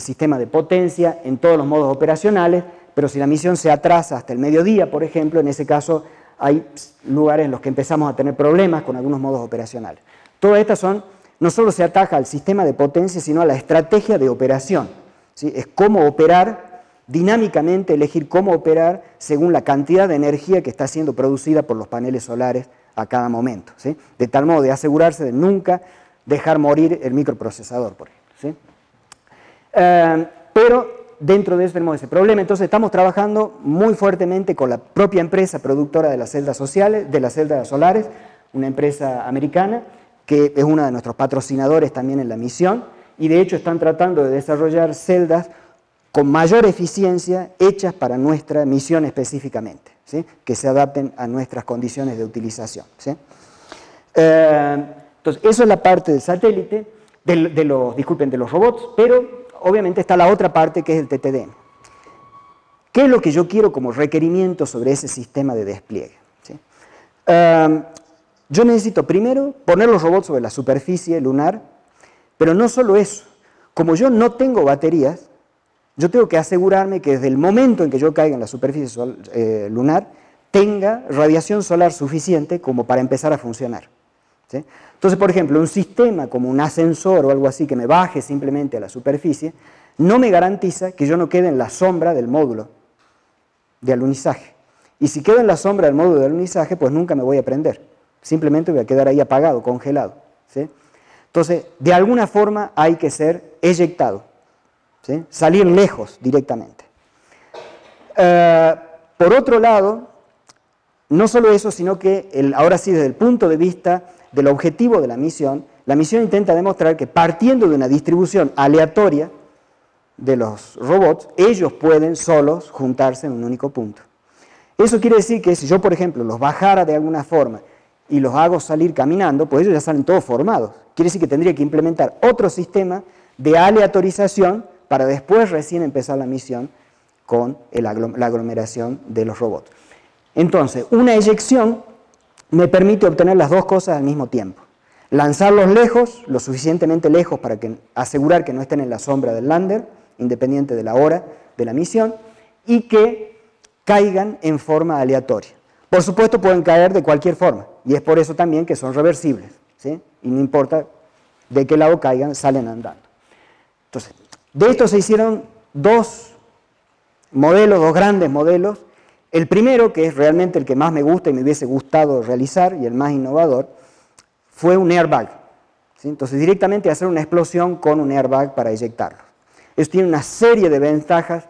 sistema de potencia en todos los modos operacionales, pero si la misión se atrasa hasta el mediodía, por ejemplo, en ese caso hay lugares en los que empezamos a tener problemas con algunos modos operacionales. Todas estas no solo se ataca al sistema de potencia, sino a la estrategia de operación, ¿sí? Es cómo operar dinámicamente, elegir cómo operar según la cantidad de energía que está siendo producida por los paneles solares a cada momento, ¿sí? De tal modo de asegurarse de nunca dejar morir el microprocesador, por ejemplo, ¿sí? Pero dentro de eso tenemos ese problema. Entonces estamos trabajando muy fuertemente con la propia empresa productora de las celdas solares, una empresa americana que es una de nuestros patrocinadores también en la misión, y de hecho están tratando de desarrollar celdas con mayor eficiencia hechas para nuestra misión específicamente, ¿sí? Que se adapten a nuestras condiciones de utilización, ¿sí? Entonces eso es la parte del satélite, de los robots, pero obviamente está la otra parte que es el TTD. ¿Qué es lo que yo quiero como requerimiento sobre ese sistema de despliegue? ¿Sí? Yo necesito primero poner los robots sobre la superficie lunar, pero no solo eso. Como yo no tengo baterías, yo tengo que asegurarme que desde el momento en que yo caiga en la superficie lunar, tenga radiación solar suficiente como para empezar a funcionar, ¿sí? Entonces, por ejemplo, un sistema como un ascensor o algo así que me baje simplemente a la superficie, no me garantiza que yo no quede en la sombra del módulo de alunizaje. Y si quedo en la sombra del módulo de alunizaje, pues nunca me voy a prender. Simplemente voy a quedar ahí apagado, congelado, ¿sí? Entonces, de alguna forma hay que ser eyectado, ¿sí? Salir lejos directamente. Por otro lado, no solo eso, sino que ahora sí, desde el punto de vista del objetivo de la misión intenta demostrar que partiendo de una distribución aleatoria de los robots, ellos pueden solos juntarse en un único punto. Eso quiere decir que si yo, por ejemplo, los bajara de alguna forma y los hago salir caminando, pues ellos ya salen todos formados. Quiere decir que tendría que implementar otro sistema de aleatorización para después recién empezar la misión con la aglomeración de los robots. Entonces, una eyección me permite obtener las dos cosas al mismo tiempo. Lanzarlos lejos, lo suficientemente lejos para asegurar que no estén en la sombra del lander, independiente de la hora de la misión, y que caigan en forma aleatoria. Por supuesto pueden caer de cualquier forma, y es por eso también que son reversibles, ¿sí? Y no importa de qué lado caigan, salen andando. Entonces, de esto se hicieron dos grandes modelos. El primero, que es realmente el que más me gusta y me hubiese gustado realizar, y el más innovador, fue un airbag, ¿sí? Entonces, directamente hacer una explosión con un airbag para eyectarlo. Eso tiene una serie de ventajas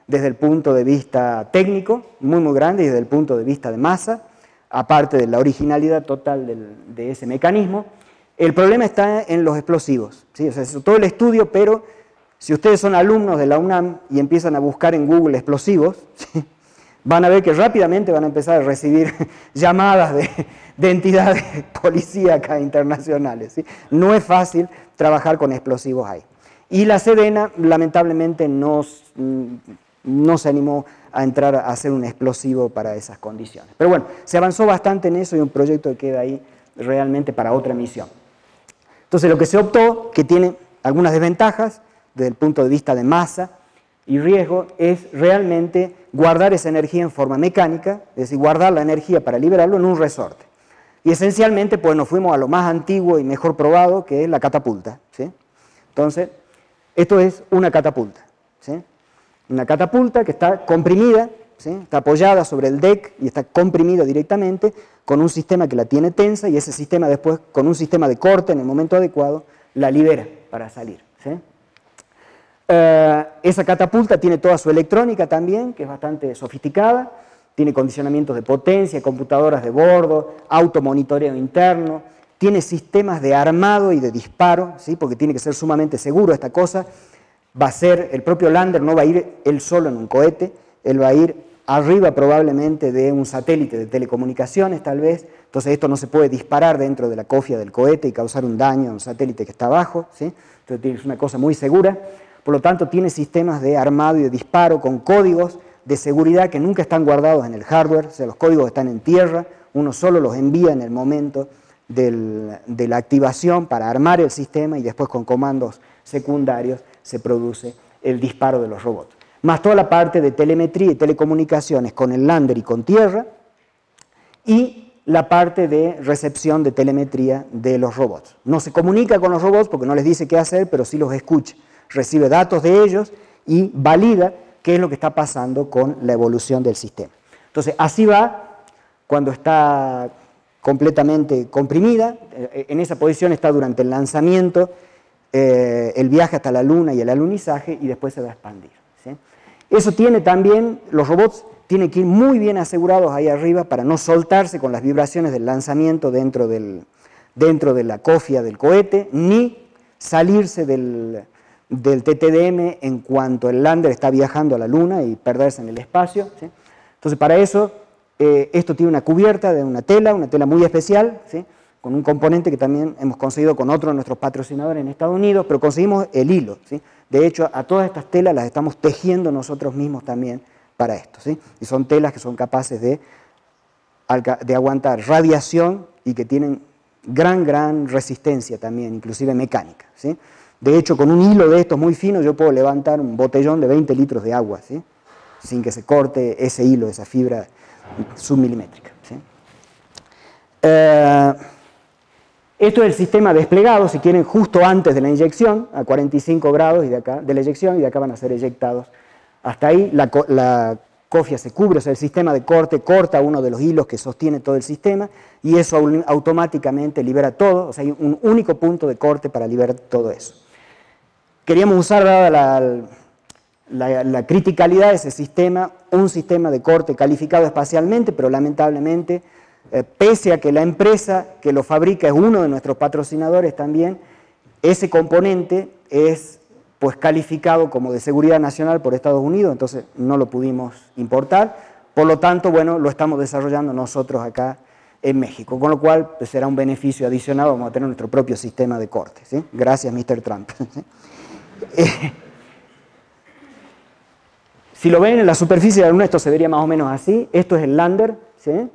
desde el punto de vista técnico, muy grande, y desde el punto de vista de masa, aparte de la originalidad total de ese mecanismo. El problema está en los explosivos, ¿sí? O sea, eso, todo el estudio, pero si ustedes son alumnos de la UNAM y empiezan a buscar en Google explosivos, ¿sí?, van a ver que rápidamente van a empezar a recibir llamadas de entidades policíacas internacionales, ¿sí? No es fácil trabajar con explosivos ahí. Y la Sedena, lamentablemente, no se animó a entrar a hacer un explosivo para esas condiciones. Pero bueno, se avanzó bastante en eso y un proyecto que queda ahí realmente para otra misión. Entonces, lo que se optó, que tiene algunas desventajas desde el punto de vista de masa y riesgo, es realmente guardar esa energía en forma mecánica, es decir, guardar la energía para liberarlo en un resorte. Y esencialmente, pues nos fuimos a lo más antiguo y mejor probado, que es la catapulta, ¿sí? Entonces, esto es una catapulta, ¿sí? Una catapulta que está comprimida, ¿sí? Está apoyada sobre el deck y está comprimida directamente con un sistema que la tiene tensa, y ese sistema después, con un sistema de corte en el momento adecuado, la libera para salir, ¿sí? Esa catapulta tiene toda su electrónica también, que es bastante sofisticada, tiene condicionamientos de potencia, computadoras de bordo, automonitoreo interno, tiene sistemas de armado y de disparo, ¿sí? Porque tiene que ser sumamente seguro esta cosa. Va a ser, el propio lander no va a ir él solo en un cohete, él va a ir arriba probablemente de un satélite de telecomunicaciones tal vez, entonces esto no se puede disparar dentro de la cofia del cohete y causar un daño a un satélite que está abajo, ¿sí? Entonces es una cosa muy segura. Por lo tanto, tiene sistemas de armado y de disparo con códigos de seguridad que nunca están guardados en el hardware, o sea, los códigos están en tierra, uno solo los envía en el momento de la activación para armar el sistema, y después con comandos secundarios se produce el disparo de los robots. Más toda la parte de telemetría y telecomunicaciones con el lander y con tierra, y la parte de recepción de telemetría de los robots. No se comunica con los robots porque no les dice qué hacer, pero sí los escucha. Recibe datos de ellos y valida qué es lo que está pasando con la evolución del sistema. Entonces, así va cuando está completamente comprimida. En esa posición está durante el lanzamiento, el viaje hasta la Luna y el alunizaje, y después se va a expandir, ¿sí? Eso tiene también, los robots tienen que ir muy bien asegurados ahí arriba para no soltarse con las vibraciones del lanzamiento dentro de la cofia del cohete, ni salirse del TTDM en cuanto el lander está viajando a la Luna y perderse en el espacio, ¿sí? Entonces, para eso, esto tiene una cubierta de una tela muy especial, ¿sí? Con un componente que también hemos conseguido con otro de nuestros patrocinadores en Estados Unidos, pero conseguimos el hilo, ¿sí? De hecho, a todas estas telas las estamos tejiendo nosotros mismos también para esto, ¿sí? Y son telas que son capaces de aguantar radiación y que tienen gran resistencia también, inclusive mecánica, ¿sí? De hecho, con un hilo de estos muy fino yo puedo levantar un botellón de 20 litros de agua, ¿sí? Sin que se corte ese hilo, esa fibra submilimétrica, ¿sí? Esto es el sistema desplegado, si quieren, justo antes de la inyección, a 45 grados de la eyección, y de acá van a ser eyectados. Hasta ahí la cofia se cubre, o sea, el sistema de corte corta uno de los hilos que sostiene todo el sistema, y eso automáticamente libera todo, o sea, hay un único punto de corte para liberar todo eso. Queríamos usar, dada la criticalidad de ese sistema, un sistema de corte calificado espacialmente, pero lamentablemente, pese a que la empresa que lo fabrica es uno de nuestros patrocinadores también, ese componente es pues calificado como de seguridad nacional por Estados Unidos, entonces no lo pudimos importar, por lo tanto, bueno, lo estamos desarrollando nosotros acá en México, con lo cual pues, será un beneficio adicional, vamos a tener nuestro propio sistema de corte, ¿sí? Gracias, Mr. Trump. Si lo ven en la superficie de la Luna, esto se vería más o menos así. Esto es el lander, ¿sí?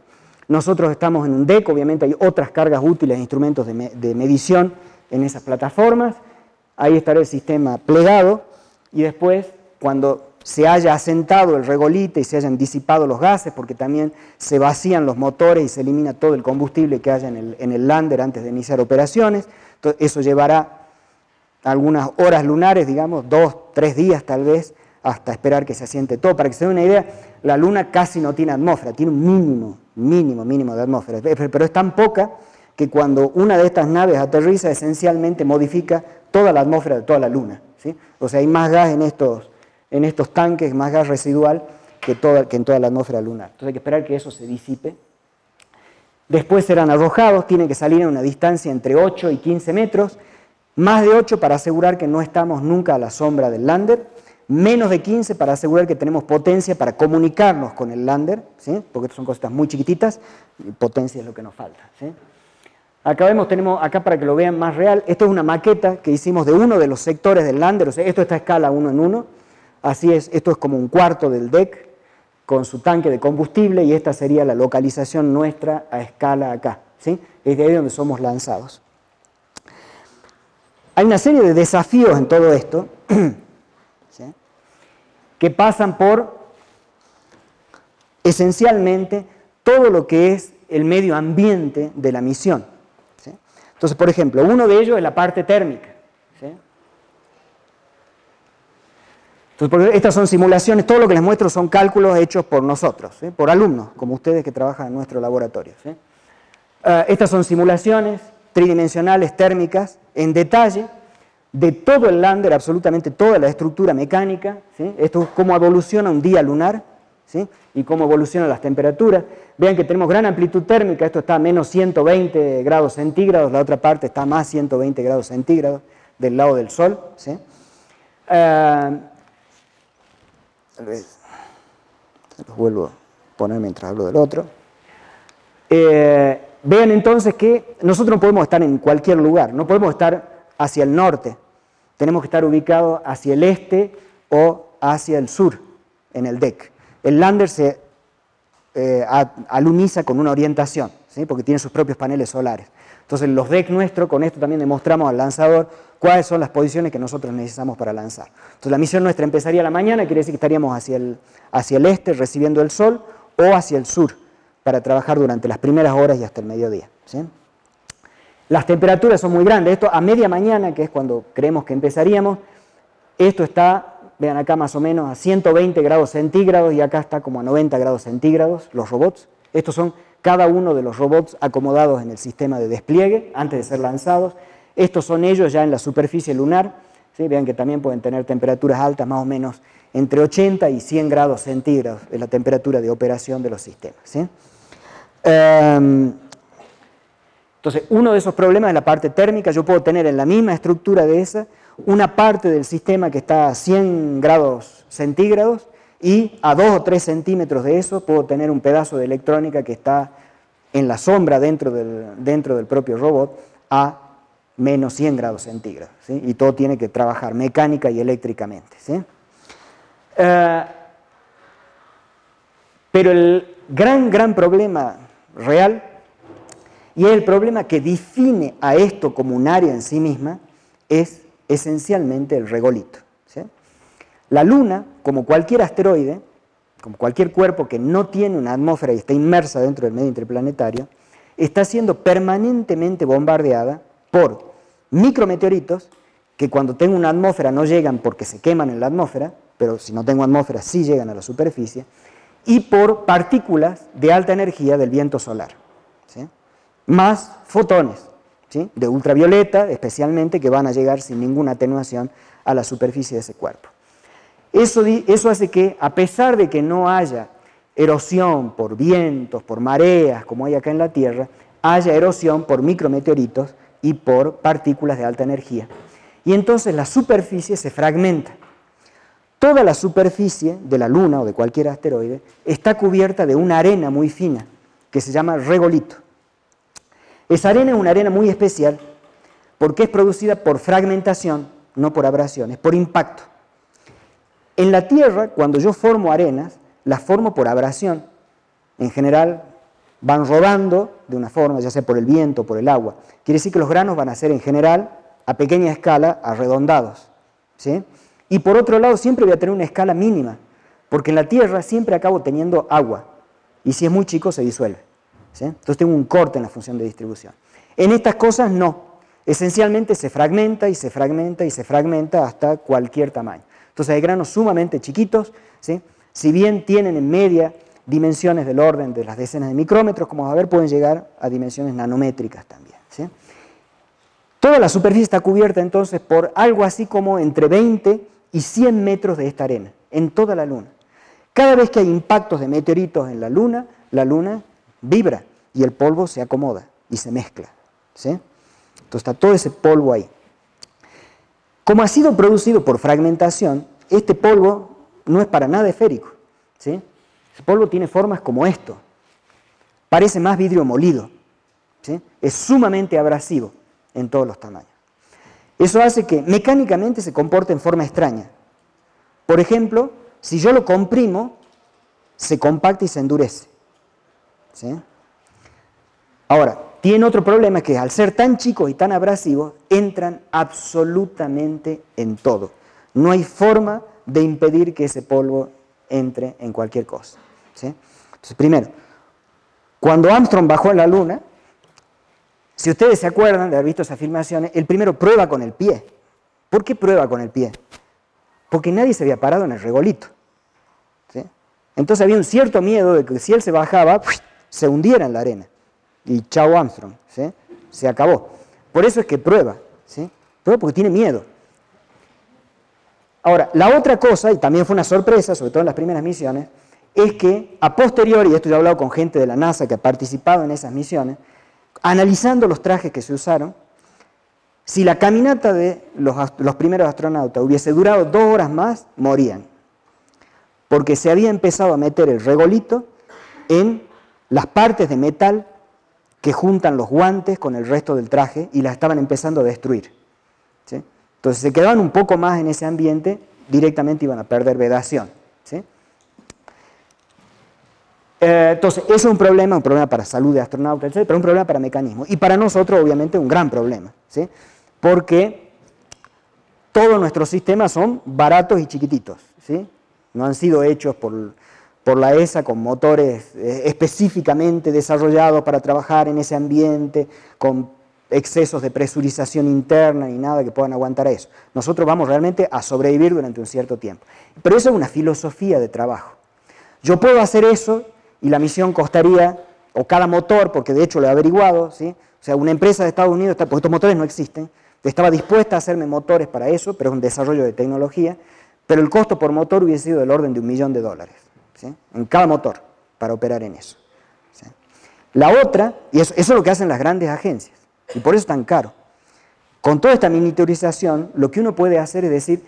Nosotros estamos en un deck, obviamente hay otras cargas útiles, instrumentos de medición en esas plataformas. Ahí estará el sistema plegado y después, cuando se haya asentado el regolite y se hayan disipado los gases, porque también se vacían los motores y se elimina todo el combustible que haya en el lander antes de iniciar operaciones. Entonces, eso llevará algunas horas lunares, digamos, 2, 3 días tal vez, hasta esperar que se asiente todo. Para que se den una idea, la Luna casi no tiene atmósfera, tiene un mínimo de atmósfera, pero es tan poca que cuando una de estas naves aterriza, esencialmente modifica toda la atmósfera de toda la Luna, ¿sí? O sea, hay más gas en estos tanques, más gas residual que en toda la atmósfera lunar. Entonces hay que esperar que eso se disipe. Después serán arrojados, tienen que salir a una distancia entre 8 y 15 metros, más de 8 para asegurar que no estamos nunca a la sombra del lander, menos de 15 para asegurar que tenemos potencia para comunicarnos con el lander, ¿sí? Porque estas son cositas muy chiquititas, y potencia es lo que nos falta, ¿sí? Acá tenemos acá para que lo vean más real, esto es una maqueta que hicimos de uno de los sectores del lander, o sea, esto está a escala 1 en 1, así es, esto es como un cuarto del deck con su tanque de combustible y esta sería la localización nuestra a escala acá, ¿sí? Es de ahí donde somos lanzados. Hay una serie de desafíos en todo esto, ¿sí? Que pasan por, esencialmente, todo lo que es el medio ambiente de la misión, ¿sí? Entonces, por ejemplo, uno de ellos es la parte térmica, ¿sí? Entonces, porque estas son simulaciones, todo lo que les muestro son cálculos hechos por nosotros, ¿sí? Por alumnos, como ustedes que trabajan en nuestro laboratorio, ¿sí? Estas son simulaciones tridimensionales térmicas en detalle de todo el lander, absolutamente toda la estructura mecánica, ¿sí? Esto es cómo evoluciona un día lunar, ¿sí? Y cómo evolucionan las temperaturas. Vean que tenemos gran amplitud térmica, esto está a menos 120 grados centígrados, la otra parte está a más 120 grados centígrados del lado del Sol, ¿sí? Tal vez se los vuelvo a poner mientras hablo del otro. Vean entonces que nosotros no podemos estar en cualquier lugar, no podemos estar hacia el norte, tenemos que estar ubicados hacia el este o hacia el sur en el deck. El lander se aluniza con una orientación, ¿sí? Porque tiene sus propios paneles solares. Entonces los decks nuestros, con esto también demostramos al lanzador cuáles son las posiciones que nosotros necesitamos para lanzar. Entonces la misión nuestra empezaría a la mañana, quiere decir que estaríamos hacia el este recibiendo el sol o hacia el sur para trabajar durante las primeras horas y hasta el mediodía, ¿sí? Las temperaturas son muy grandes, esto a media mañana, que es cuando creemos que empezaríamos, esto está, vean acá más o menos, a 120 grados centígrados y acá está como a 90 grados centígrados los robots. Estos son cada uno de los robots acomodados en el sistema de despliegue antes de ser lanzados. Estos son ellos ya en la superficie lunar, ¿sí? Vean que también pueden tener temperaturas altas, más o menos entre 80 y 100 grados centígrados, es la temperatura de operación de los sistemas, ¿sí? Entonces, uno de esos problemas es la parte térmica. Yo puedo tener en la misma estructura de esa una parte del sistema que está a 100 grados centígrados y a 2 o 3 centímetros de eso puedo tener un pedazo de electrónica que está en la sombra dentro del propio robot a menos 100 grados centígrados, ¿sí? Y todo tiene que trabajar mecánica y eléctricamente, ¿sí? Pero el gran problema real, y es el problema que define a esto como un área en sí misma, es esencialmente el regolito, ¿sí? La Luna, como cualquier asteroide, como cualquier cuerpo que no tiene una atmósfera y está inmersa dentro del medio interplanetario, está siendo permanentemente bombardeada por micrometeoritos que cuando tengo una atmósfera no llegan porque se queman en la atmósfera, pero si no tengo atmósfera sí llegan a la superficie, y por partículas de alta energía del viento solar, ¿sí? Más fotones, ¿sí? De ultravioleta especialmente, que van a llegar sin ninguna atenuación a la superficie de ese cuerpo. Eso hace que, a pesar de que no haya erosión por vientos, por mareas, como hay acá en la Tierra, haya erosión por micrometeoritos y por partículas de alta energía. Y entonces la superficie se fragmenta. Toda la superficie de la Luna o de cualquier asteroide está cubierta de una arena muy fina que se llama regolito. Esa arena es una arena muy especial porque es producida por fragmentación, no por abrasión, es por impacto. En la Tierra, cuando yo formo arenas, las formo por abrasión. En general, van rodando de una forma, ya sea por el viento o por el agua. Quiere decir que los granos van a ser, en general, a pequeña escala, arredondados, ¿sí? Y por otro lado, siempre voy a tener una escala mínima, porque en la Tierra siempre acabo teniendo agua, y si es muy chico se disuelve, ¿sí? Entonces tengo un corte en la función de distribución. En estas cosas no, esencialmente se fragmenta y se fragmenta y se fragmenta hasta cualquier tamaño. Entonces hay granos sumamente chiquitos, ¿sí? Si bien tienen en media dimensiones del orden de las decenas de micrómetros, como vamos a ver, pueden llegar a dimensiones nanométricas también, ¿sí? Toda la superficie está cubierta entonces por algo así como entre 20 y 100 metros de esta arena, en toda la Luna. Cada vez que hay impactos de meteoritos en la Luna vibra y el polvo se acomoda y se mezcla, ¿sí? Entonces está todo ese polvo ahí. Como ha sido producido por fragmentación, este polvo no es para nada esférico, ¿sí? Ese polvo tiene formas como esto, parece más vidrio molido, ¿sí? Es sumamente abrasivo en todos los tamaños. Eso hace que mecánicamente se comporte en forma extraña. Por ejemplo, si yo lo comprimo, se compacta y se endurece, ¿sí? Ahora, tiene otro problema, que al ser tan chicos y tan abrasivos, entran absolutamente en todo. No hay forma de impedir que ese polvo entre en cualquier cosa, ¿sí? Entonces, primero, cuando Armstrong bajó a la Luna, si ustedes se acuerdan de haber visto esas filmaciones, el primero prueba con el pie. ¿Por qué prueba con el pie? Porque nadie se había parado en el regolito, ¿sí? Entonces había un cierto miedo de que si él se bajaba, se hundiera en la arena. Y chao Armstrong, ¿sí? Se acabó. Por eso es que prueba, ¿sí? Prueba porque tiene miedo. Ahora, la otra cosa, y también fue una sorpresa, sobre todo en las primeras misiones, es que a posteriori, y esto ya he hablado con gente de la NASA que ha participado en esas misiones, analizando los trajes que se usaron, si la caminata de los primeros astronautas hubiese durado 2 horas más, morían. Porque se había empezado a meter el regolito en las partes de metal que juntan los guantes con el resto del traje y las estaban empezando a destruir, ¿sí? Entonces se quedaban un poco más en ese ambiente, directamente iban a perder vedación, ¿sí? Entonces eso es un problema para salud de astronautas, etc., pero un problema para mecanismos. Y para nosotros, obviamente, un gran problema, ¿sí? Porque todos nuestros sistemas son baratos y chiquititos, ¿sí? No han sido hechos por la ESA con motores específicamente desarrollados para trabajar en ese ambiente, con excesos de presurización interna ni nada que puedan aguantar eso. Nosotros vamos realmente a sobrevivir durante un cierto tiempo. Pero eso es una filosofía de trabajo. Yo puedo hacer eso y la misión costaría, o cada motor, porque de hecho lo he averiguado, ¿sí? O sea, una empresa de Estados Unidos, porque estos motores no existen, estaba dispuesta a hacerme motores para eso, pero es un desarrollo de tecnología, pero el costo por motor hubiese sido del orden de $1 millón, ¿sí? En cada motor, para operar en eso, ¿sí? La otra, y eso es lo que hacen las grandes agencias, y por eso es tan caro. Con toda esta miniaturización, lo que uno puede hacer es decir,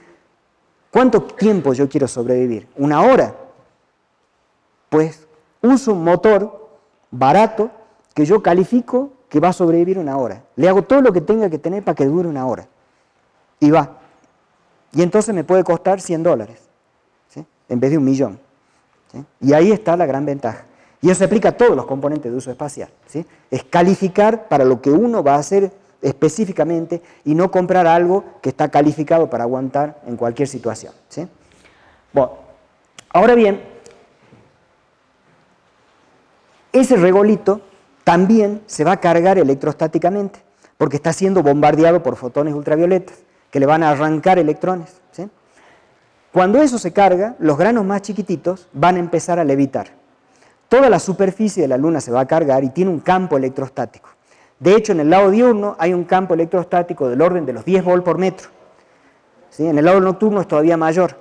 ¿cuánto tiempo yo quiero sobrevivir? ¿1 hora? Pues uso un motor barato que yo califico que va a sobrevivir 1 hora. Le hago todo lo que tenga que tener para que dure 1 hora. Y va. Y entonces me puede costar $100, ¿sí? En vez de $1 millón. ¿Sí? Y ahí está la gran ventaja. Y eso se aplica a todos los componentes de uso espacial, ¿sí? Es calificar para lo que uno va a hacer específicamente y no comprar algo que está calificado para aguantar en cualquier situación, ¿sí? Bueno, ahora bien, ese regolito también se va a cargar electrostáticamente porque está siendo bombardeado por fotones ultravioletas que le van a arrancar electrones, ¿sí? Cuando eso se carga, los granos más chiquititos van a empezar a levitar. Toda la superficie de la Luna se va a cargar y tiene un campo electrostático. De hecho, en el lado diurno hay un campo electrostático del orden de los 10 volts por metro, ¿sí? En el lado nocturno es todavía mayor.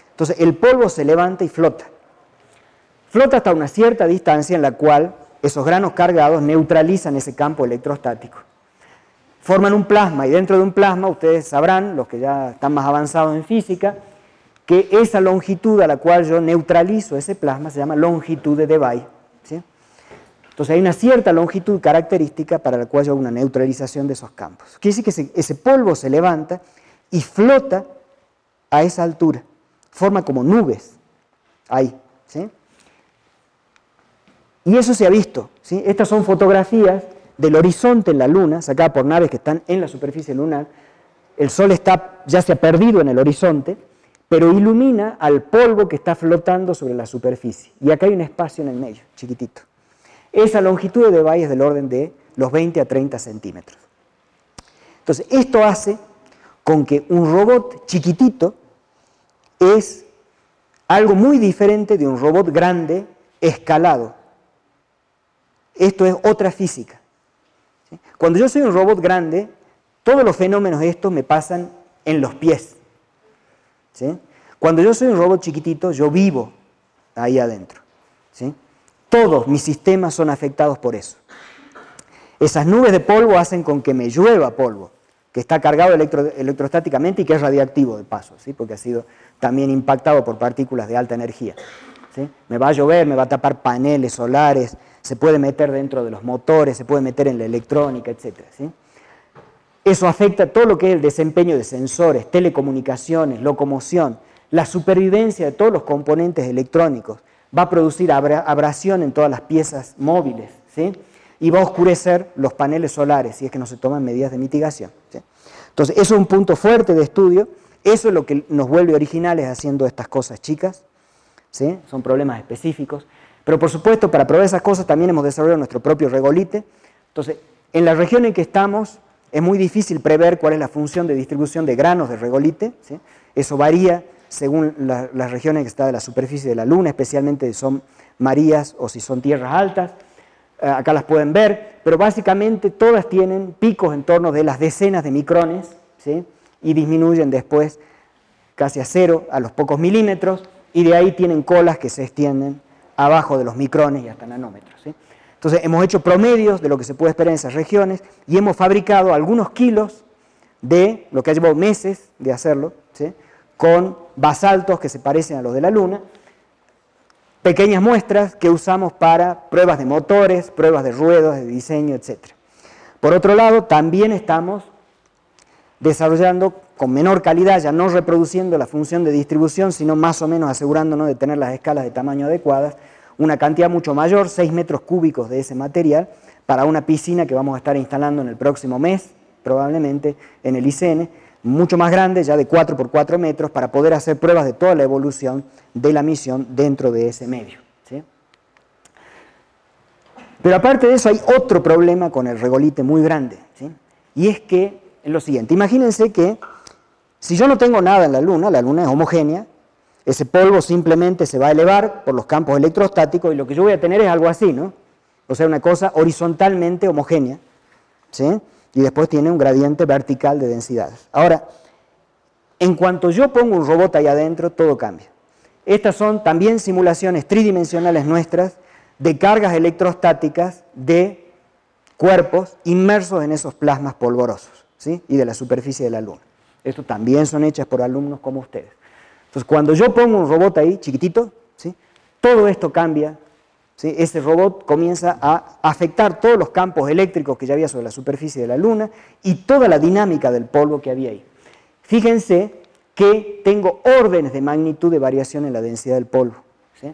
Entonces, el polvo se levanta y flota. Flota hasta una cierta distancia en la cual esos granos cargados neutralizan ese campo electrostático. Forman un plasma y dentro de un plasma, ustedes sabrán, los que ya están más avanzados en física, que esa longitud a la cual yo neutralizo ese plasma se llama longitud de Debye, ¿sí? Entonces hay una cierta longitud característica para la cual yo hago una neutralización de esos campos. Quiere decir que ese polvo se levanta y flota a esa altura. forma como nubes ahí, ¿sí? Y eso se ha visto, ¿sí? Estas son fotografías del horizonte en la Luna, sacadas por naves que están en la superficie lunar. El Sol ya se ha perdido en el horizonte, pero ilumina al polvo que está flotando sobre la superficie. Y acá hay un espacio en el medio, chiquitito. Esa longitud de Debye es del orden de los 20 a 30 centímetros. Entonces, esto hace con que un robot chiquitito es algo muy diferente de un robot grande escalado. Esto es otra física. ¿Sí? Cuando yo soy un robot grande, todos los fenómenos estos me pasan en los pies. ¿Sí? Cuando yo soy un robot chiquitito, yo vivo ahí adentro. ¿Sí? Todos mis sistemas son afectados por eso. Esas nubes de polvo hacen con que me llueva polvo, que está cargado electrostáticamente y que es radiactivo de paso, ¿sí? Porque ha sido también impactado por partículas de alta energía. ¿Sí? Me va a llover, me va a tapar paneles solares, se puede meter dentro de los motores, se puede meter en la electrónica, etc. ¿Sí? Eso afecta todo lo que es el desempeño de sensores, telecomunicaciones, locomoción, la supervivencia de todos los componentes electrónicos. Va a producir abrasión en todas las piezas móviles, ¿sí? Y va a oscurecer los paneles solares si es que no se toman medidas de mitigación, ¿sí? Entonces, eso es un punto fuerte de estudio. Eso es lo que nos vuelve originales haciendo estas cosas chicas, ¿sí? Son problemas específicos. Pero, por supuesto, para probar esas cosas también hemos desarrollado nuestro propio regolite. Entonces, en la región en que estamos, es muy difícil prever cuál es la función de distribución de granos de regolite, ¿sí? Eso varía según las regiones que está de la superficie de la Luna, especialmente si son marías o si son tierras altas. Acá las pueden ver, pero básicamente todas tienen picos en torno de las decenas de micrones, ¿sí? Y disminuyen después casi a cero a los pocos milímetros, y de ahí tienen colas que se extienden abajo de los micrones y hasta nanómetros, ¿sí? Entonces hemos hecho promedios de lo que se puede esperar en esas regiones y hemos fabricado algunos kilos de lo que ha llevado meses de hacerlo, ¿sí? Con basaltos que se parecen a los de la Luna, pequeñas muestras que usamos para pruebas de motores, pruebas de ruedas, de diseño, etc. Por otro lado, también estamos desarrollando con menor calidad, ya no reproduciendo la función de distribución, sino más o menos asegurándonos de tener las escalas de tamaño adecuadas, una cantidad mucho mayor, 6 metros cúbicos de ese material, para una piscina que vamos a estar instalando en el próximo mes, probablemente en el ICN, mucho más grande, ya de 4 por 4 metros, para poder hacer pruebas de toda la evolución de la misión dentro de ese medio, ¿sí? Pero aparte de eso hay otro problema con el regolite muy grande, ¿sí? Y es que, es lo siguiente, imagínense que si yo no tengo nada en la Luna es homogénea, ese polvo simplemente se va a elevar por los campos electrostáticos y lo que yo voy a tener es algo así, ¿no? O sea, una cosa horizontalmente homogénea, ¿sí? Y después tiene un gradiente vertical de densidades. Ahora, en cuanto yo pongo un robot ahí adentro, todo cambia. Estas son también simulaciones tridimensionales nuestras de cargas electrostáticas de cuerpos inmersos en esos plasmas polvorosos, ¿sí? Y de la superficie de la Luna. Esto también son hechas por alumnos como ustedes. Entonces, cuando yo pongo un robot ahí, chiquitito, ¿sí? Todo esto cambia, ¿sí? Ese robot comienza a afectar todos los campos eléctricos que ya había sobre la superficie de la Luna y toda la dinámica del polvo que había ahí. Fíjense que tengo órdenes de magnitud de variación en la densidad del polvo, ¿sí?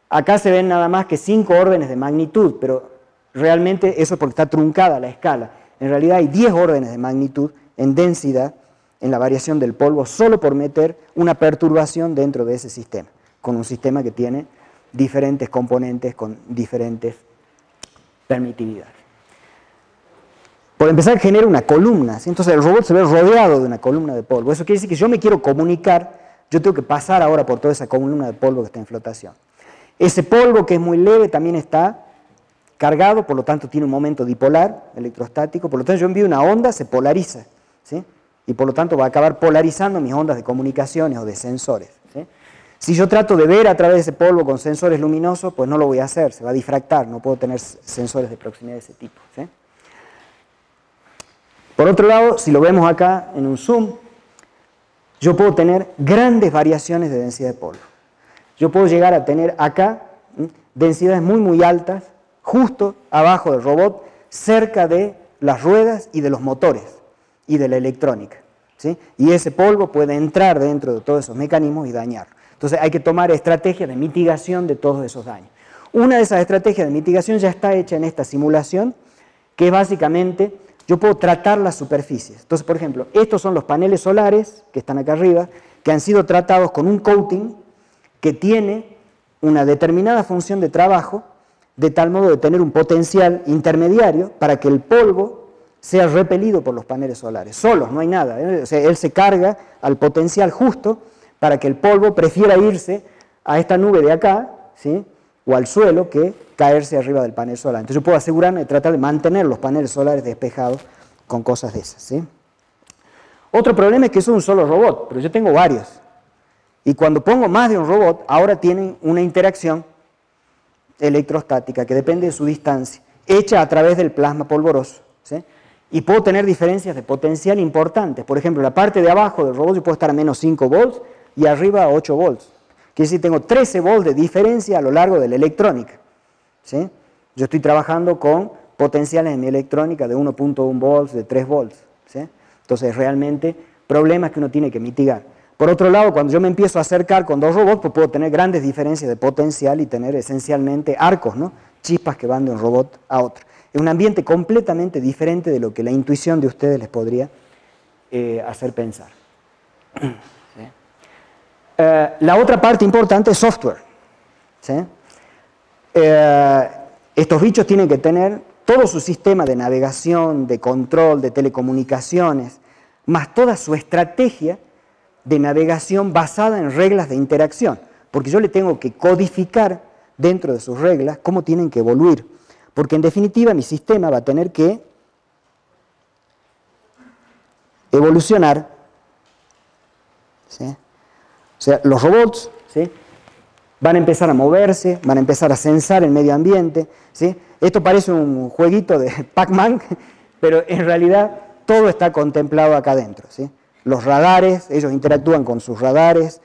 Acá se ven nada más que 5 órdenes de magnitud, pero realmente eso es porque está truncada la escala. En realidad hay 10 órdenes de magnitud en densidad en la variación del polvo solo por meter una perturbación dentro de ese sistema, con un sistema que tiene diferentes componentes con diferentes permitividades. Por empezar, genera una columna, ¿sí? Entonces el robot se ve rodeado de una columna de polvo. Eso quiere decir que si yo me quiero comunicar, yo tengo que pasar ahora por toda esa columna de polvo que está en flotación. Ese polvo, que es muy leve, también está cargado, por lo tanto tiene un momento dipolar electrostático, por lo tanto yo envío una onda, se polariza, ¿sí? Y por lo tanto va a acabar polarizando mis ondas de comunicaciones o de sensores, ¿sí? Si yo trato de ver a través de ese polvo con sensores luminosos, pues no lo voy a hacer, se va a difractar, no puedo tener sensores de proximidad de ese tipo, ¿sí? Por otro lado, si lo vemos acá en un zoom, yo puedo tener grandes variaciones de densidad de polvo. Yo puedo llegar a tener acá densidades muy muy altas, justo abajo del robot, cerca de las ruedas y de los motores y de la electrónica, ¿sí? Y ese polvo puede entrar dentro de todos esos mecanismos y dañarlo. Entonces hay que tomar estrategias de mitigación de todos esos daños. Una de esas estrategias de mitigación ya está hecha en esta simulación, que es básicamente, yo puedo tratar las superficies. Entonces, por ejemplo, estos son los paneles solares que están acá arriba, que han sido tratados con un coating que tiene una determinada función de trabajo, de tal modo de tener un potencial intermediario para que el polvo sea repelido por los paneles solares. Solos, no hay nada, ¿eh? O sea, él se carga al potencial justo para que el polvo prefiera irse a esta nube de acá, ¿sí? O al suelo, que caerse arriba del panel solar. Entonces yo puedo asegurarme de tratar de mantener los paneles solares despejados con cosas de esas, ¿sí? Otro problema es que eso es un solo robot, pero yo tengo varios. Y cuando pongo más de un robot, ahora tienen una interacción electrostática que depende de su distancia, hecha a través del plasma polvoroso, ¿sí? Y puedo tener diferencias de potencial importantes. Por ejemplo, la parte de abajo del robot yo puedo estar a menos 5 volts y arriba a 8 volts. Quiere decir, tengo 13 volts de diferencia a lo largo de la electrónica, ¿sí? Yo estoy trabajando con potenciales en mi electrónica de 1.1 volts, de 3 volts, ¿sí? Entonces, realmente, problemas que uno tiene que mitigar. Por otro lado, cuando yo me empiezo a acercar con dos robots, pues puedo tener grandes diferencias de potencial y tener esencialmente arcos, ¿no? Chispas que van de un robot a otro. Es un ambiente completamente diferente de lo que la intuición de ustedes les podría hacer pensar. ¿Sí? La otra parte importante es software, ¿sí? Estos bichos tienen que tener todo su sistema de navegación, de control, de telecomunicaciones, más toda su estrategia de navegación basada en reglas de interacción, porque yo le tengo que codificar dentro de sus reglas cómo tienen que evoluir, porque en definitiva mi sistema va a tener que evolucionar, ¿sí? O sea, los robots, ¿sí?, van a empezar a moverse, van a empezar a censar el medio ambiente, ¿sí? Esto parece un jueguito de Pac-Man, pero en realidad todo está contemplado acá adentro, ¿sí? Los radares, ellos interactúan con sus radares,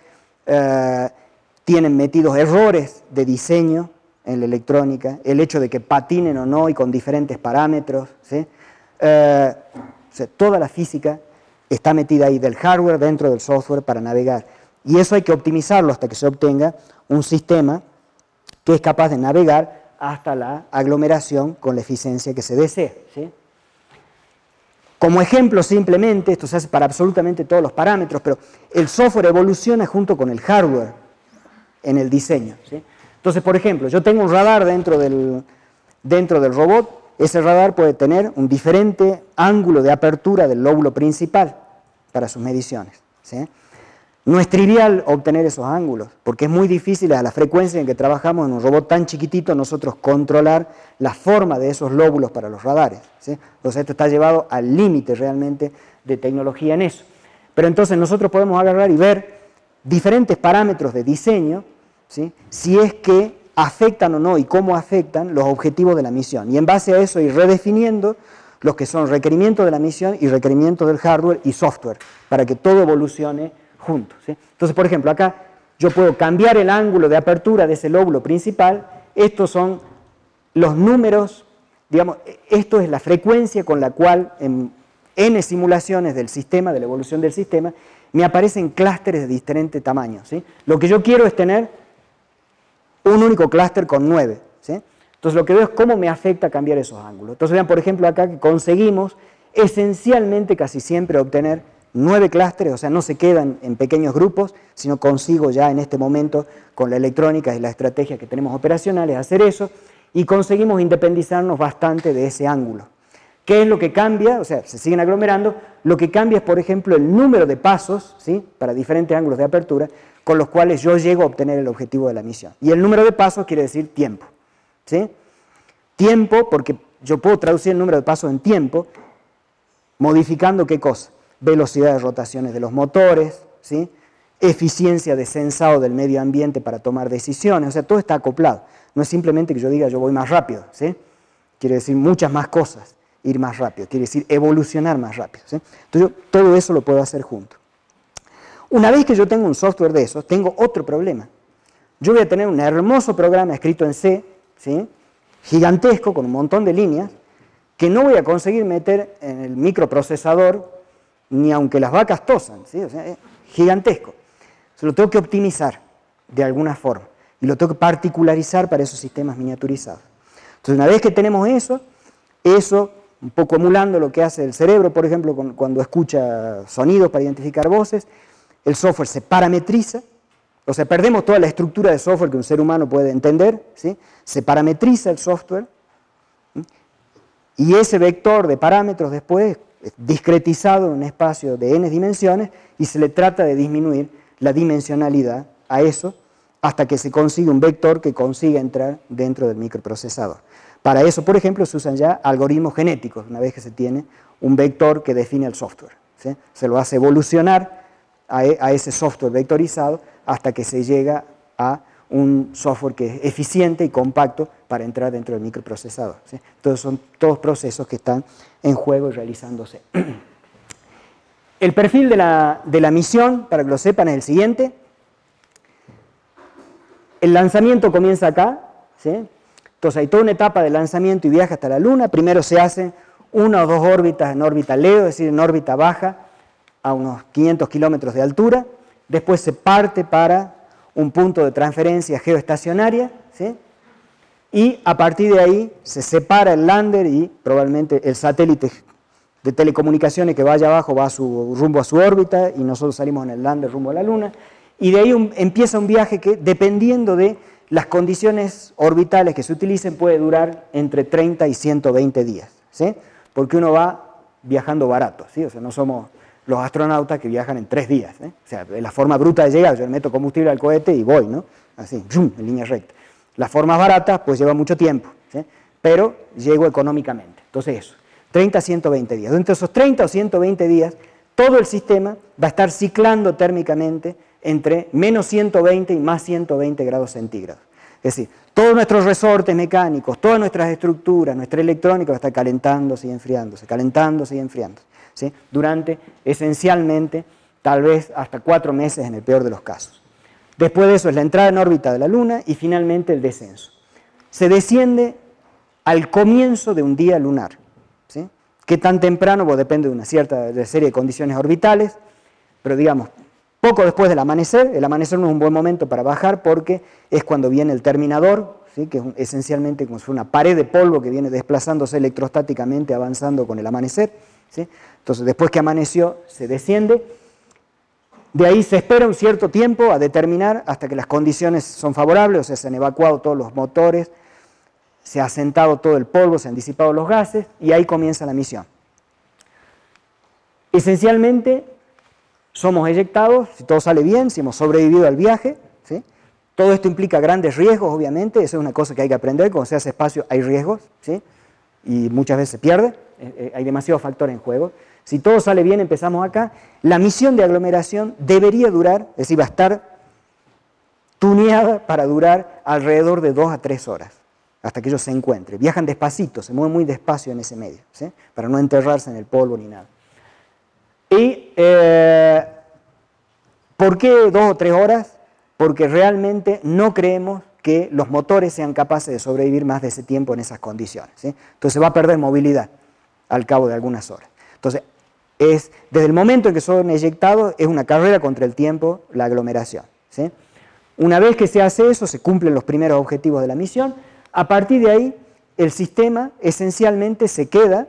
tienen metidos errores de diseño en la electrónica, el hecho de que patinen o no y con diferentes parámetros, ¿sí? O sea, toda la física está metida ahí, del hardware dentro del software para navegar. Y eso hay que optimizarlo hasta que se obtenga un sistema que es capaz de navegar hasta la aglomeración con la eficiencia que se desee, ¿sí? Como ejemplo, simplemente, esto se hace para absolutamente todos los parámetros, pero el software evoluciona junto con el hardware en el diseño, ¿sí? Entonces, por ejemplo, yo tengo un radar dentro del robot, ese radar puede tener un diferente ángulo de apertura del lóbulo principal para sus mediciones, ¿sí? No es trivial obtener esos ángulos, porque es muy difícil a la frecuencia en que trabajamos en un robot tan chiquitito nosotros controlar la forma de esos lóbulos para los radares, ¿sí? Entonces esto está llevado al límite realmente de tecnología en eso. Pero entonces nosotros podemos agarrar y ver diferentes parámetros de diseño, ¿sí?, si es que afectan o no y cómo afectan los objetivos de la misión. Y en base a eso ir redefiniendo los que son requerimientos de la misión y requerimientos del hardware y software, para que todo evolucione juntos, ¿sí? Entonces, por ejemplo, acá yo puedo cambiar el ángulo de apertura de ese lóbulo principal. Estos son los números, digamos, esto es la frecuencia con la cual en N simulaciones del sistema, de la evolución del sistema, me aparecen clústeres de diferente tamaño, ¿sí? Lo que yo quiero es tener un único clúster con 9, ¿sí? Entonces lo que veo es cómo me afecta cambiar esos ángulos. Entonces vean, por ejemplo, acá que conseguimos esencialmente casi siempre obtener 9 clústeres, o sea, no se quedan en pequeños grupos, sino consigo ya en este momento, con la electrónica y la estrategia que tenemos operacionales, hacer eso, y conseguimos independizarnos bastante de ese ángulo. ¿Qué es lo que cambia? O sea, se siguen aglomerando. Lo que cambia es, por ejemplo, el número de pasos, ¿sí?, para diferentes ángulos de apertura, con los cuales yo llego a obtener el objetivo de la misión. Y el número de pasos quiere decir tiempo, ¿sí? Tiempo, porque yo puedo traducir el número de pasos en tiempo, modificando ¿qué cosa? Velocidad de rotaciones de los motores, ¿sí?, eficiencia de censado del medio ambiente para tomar decisiones, o sea, todo está acoplado. No es simplemente que yo diga yo voy más rápido, ¿sí? Quiere decir muchas más cosas, ir más rápido, quiere decir evolucionar más rápido, ¿sí? Entonces yo todo eso lo puedo hacer junto. Una vez que yo tengo un software de esos, tengo otro problema. Yo voy a tener un hermoso programa escrito en C, ¿sí?, gigantesco, con un montón de líneas, que no voy a conseguir meter en el microprocesador ni aunque las vacas tosan, ¿sí? O sea, es gigantesco. Se lo tengo que optimizar de alguna forma y lo tengo que particularizar para esos sistemas miniaturizados. Entonces, una vez que tenemos eso, un poco emulando lo que hace el cerebro, por ejemplo, cuando escucha sonidos para identificar voces, el software se parametriza, o sea, perdemos toda la estructura de software que un ser humano puede entender, ¿sí? Se parametriza el software, ¿sí? Y ese vector de parámetros después es discretizado en un espacio de n dimensiones y se le trata de disminuir la dimensionalidad a eso hasta que se consigue un vector que consiga entrar dentro del microprocesador. Para eso, por ejemplo, se usan ya algoritmos genéticos, una vez que se tiene un vector que define el software, ¿sí? Se lo hace evolucionar a ese software vectorizado hasta que se llega a un software que es eficiente y compacto para entrar dentro del microprocesador, ¿sí? Entonces son todos procesos que están en juego y realizándose. El perfil de la misión, para que lo sepan, es el siguiente. El lanzamiento comienza acá, ¿sí? Entonces hay toda una etapa de lanzamiento y viaje hasta la Luna. Primero se hacen 1 o 2 órbitas en órbita LEO, es decir, en órbita baja, a unos 500 kilómetros de altura. Después se parte para un punto de transferencia geoestacionaria, ¿sí? Y a partir de ahí se separa el lander y probablemente el satélite de telecomunicaciones que vaya abajo va rumbo a su órbita y nosotros salimos en el lander rumbo a la Luna. Y de ahí empieza un viaje que, dependiendo de las condiciones orbitales que se utilicen, puede durar entre 30 y 120 días, ¿sí? Porque uno va viajando barato, ¿sí? O sea, no somos los astronautas que viajan en 3 días, ¿eh? O sea, de la forma bruta de llegar, yo le meto combustible al cohete y voy, ¿no? Así, ¡zum!, en línea recta. Las formas baratas, pues llevan mucho tiempo, ¿sí? Pero llego económicamente. Entonces eso, 30 a 120 días. Dentro de esos 30 o 120 días, todo el sistema va a estar ciclando térmicamente entre menos 120 y más 120 grados centígrados. Es decir, todos nuestros resortes mecánicos, todas nuestras estructuras, nuestra electrónica va a estar calentándose y enfriándose, ¿sí? Durante, esencialmente, tal vez hasta 4 meses en el peor de los casos. Después de eso es la entrada en órbita de la Luna y finalmente el descenso. Se desciende al comienzo de un día lunar, ¿sí? ¿Qué tan temprano? Pues depende de una cierta serie de condiciones orbitales, pero digamos, poco después del amanecer. El amanecer no es un buen momento para bajar porque es cuando viene el terminador, ¿sí? Que es esencialmente como si fuera una pared de polvo que viene desplazándose electrostáticamente, avanzando con el amanecer, ¿sí? Entonces, después que amaneció, se desciende. De ahí se espera un cierto tiempo a determinar hasta que las condiciones son favorables, o sea, se han evacuado todos los motores, se ha asentado todo el polvo, se han disipado los gases y ahí comienza la misión. Esencialmente, somos eyectados, si todo sale bien, si hemos sobrevivido al viaje, ¿sí? Todo esto implica grandes riesgos, obviamente, eso es una cosa que hay que aprender, cuando se hace espacio hay riesgos, ¿sí? Y muchas veces se pierde, hay demasiados factores en juego. Si todo sale bien, empezamos acá. La misión de aglomeración debería durar, es decir, va a estar tuneada para durar alrededor de 2 a 3 horas, hasta que ellos se encuentren. Viajan despacito, se mueven muy despacio en ese medio, ¿sí? Para no enterrarse en el polvo ni nada. ¿Y por qué 2 o 3 horas? Porque realmente no creemos que los motores sean capaces de sobrevivir más de ese tiempo en esas condiciones, ¿sí? Entonces va a perder movilidad al cabo de algunas horas. Entonces, desde el momento en que son eyectados, es una carrera contra el tiempo la aglomeración, ¿sí? Una vez que se hace eso, se cumplen los primeros objetivos de la misión. A partir de ahí, el sistema esencialmente se queda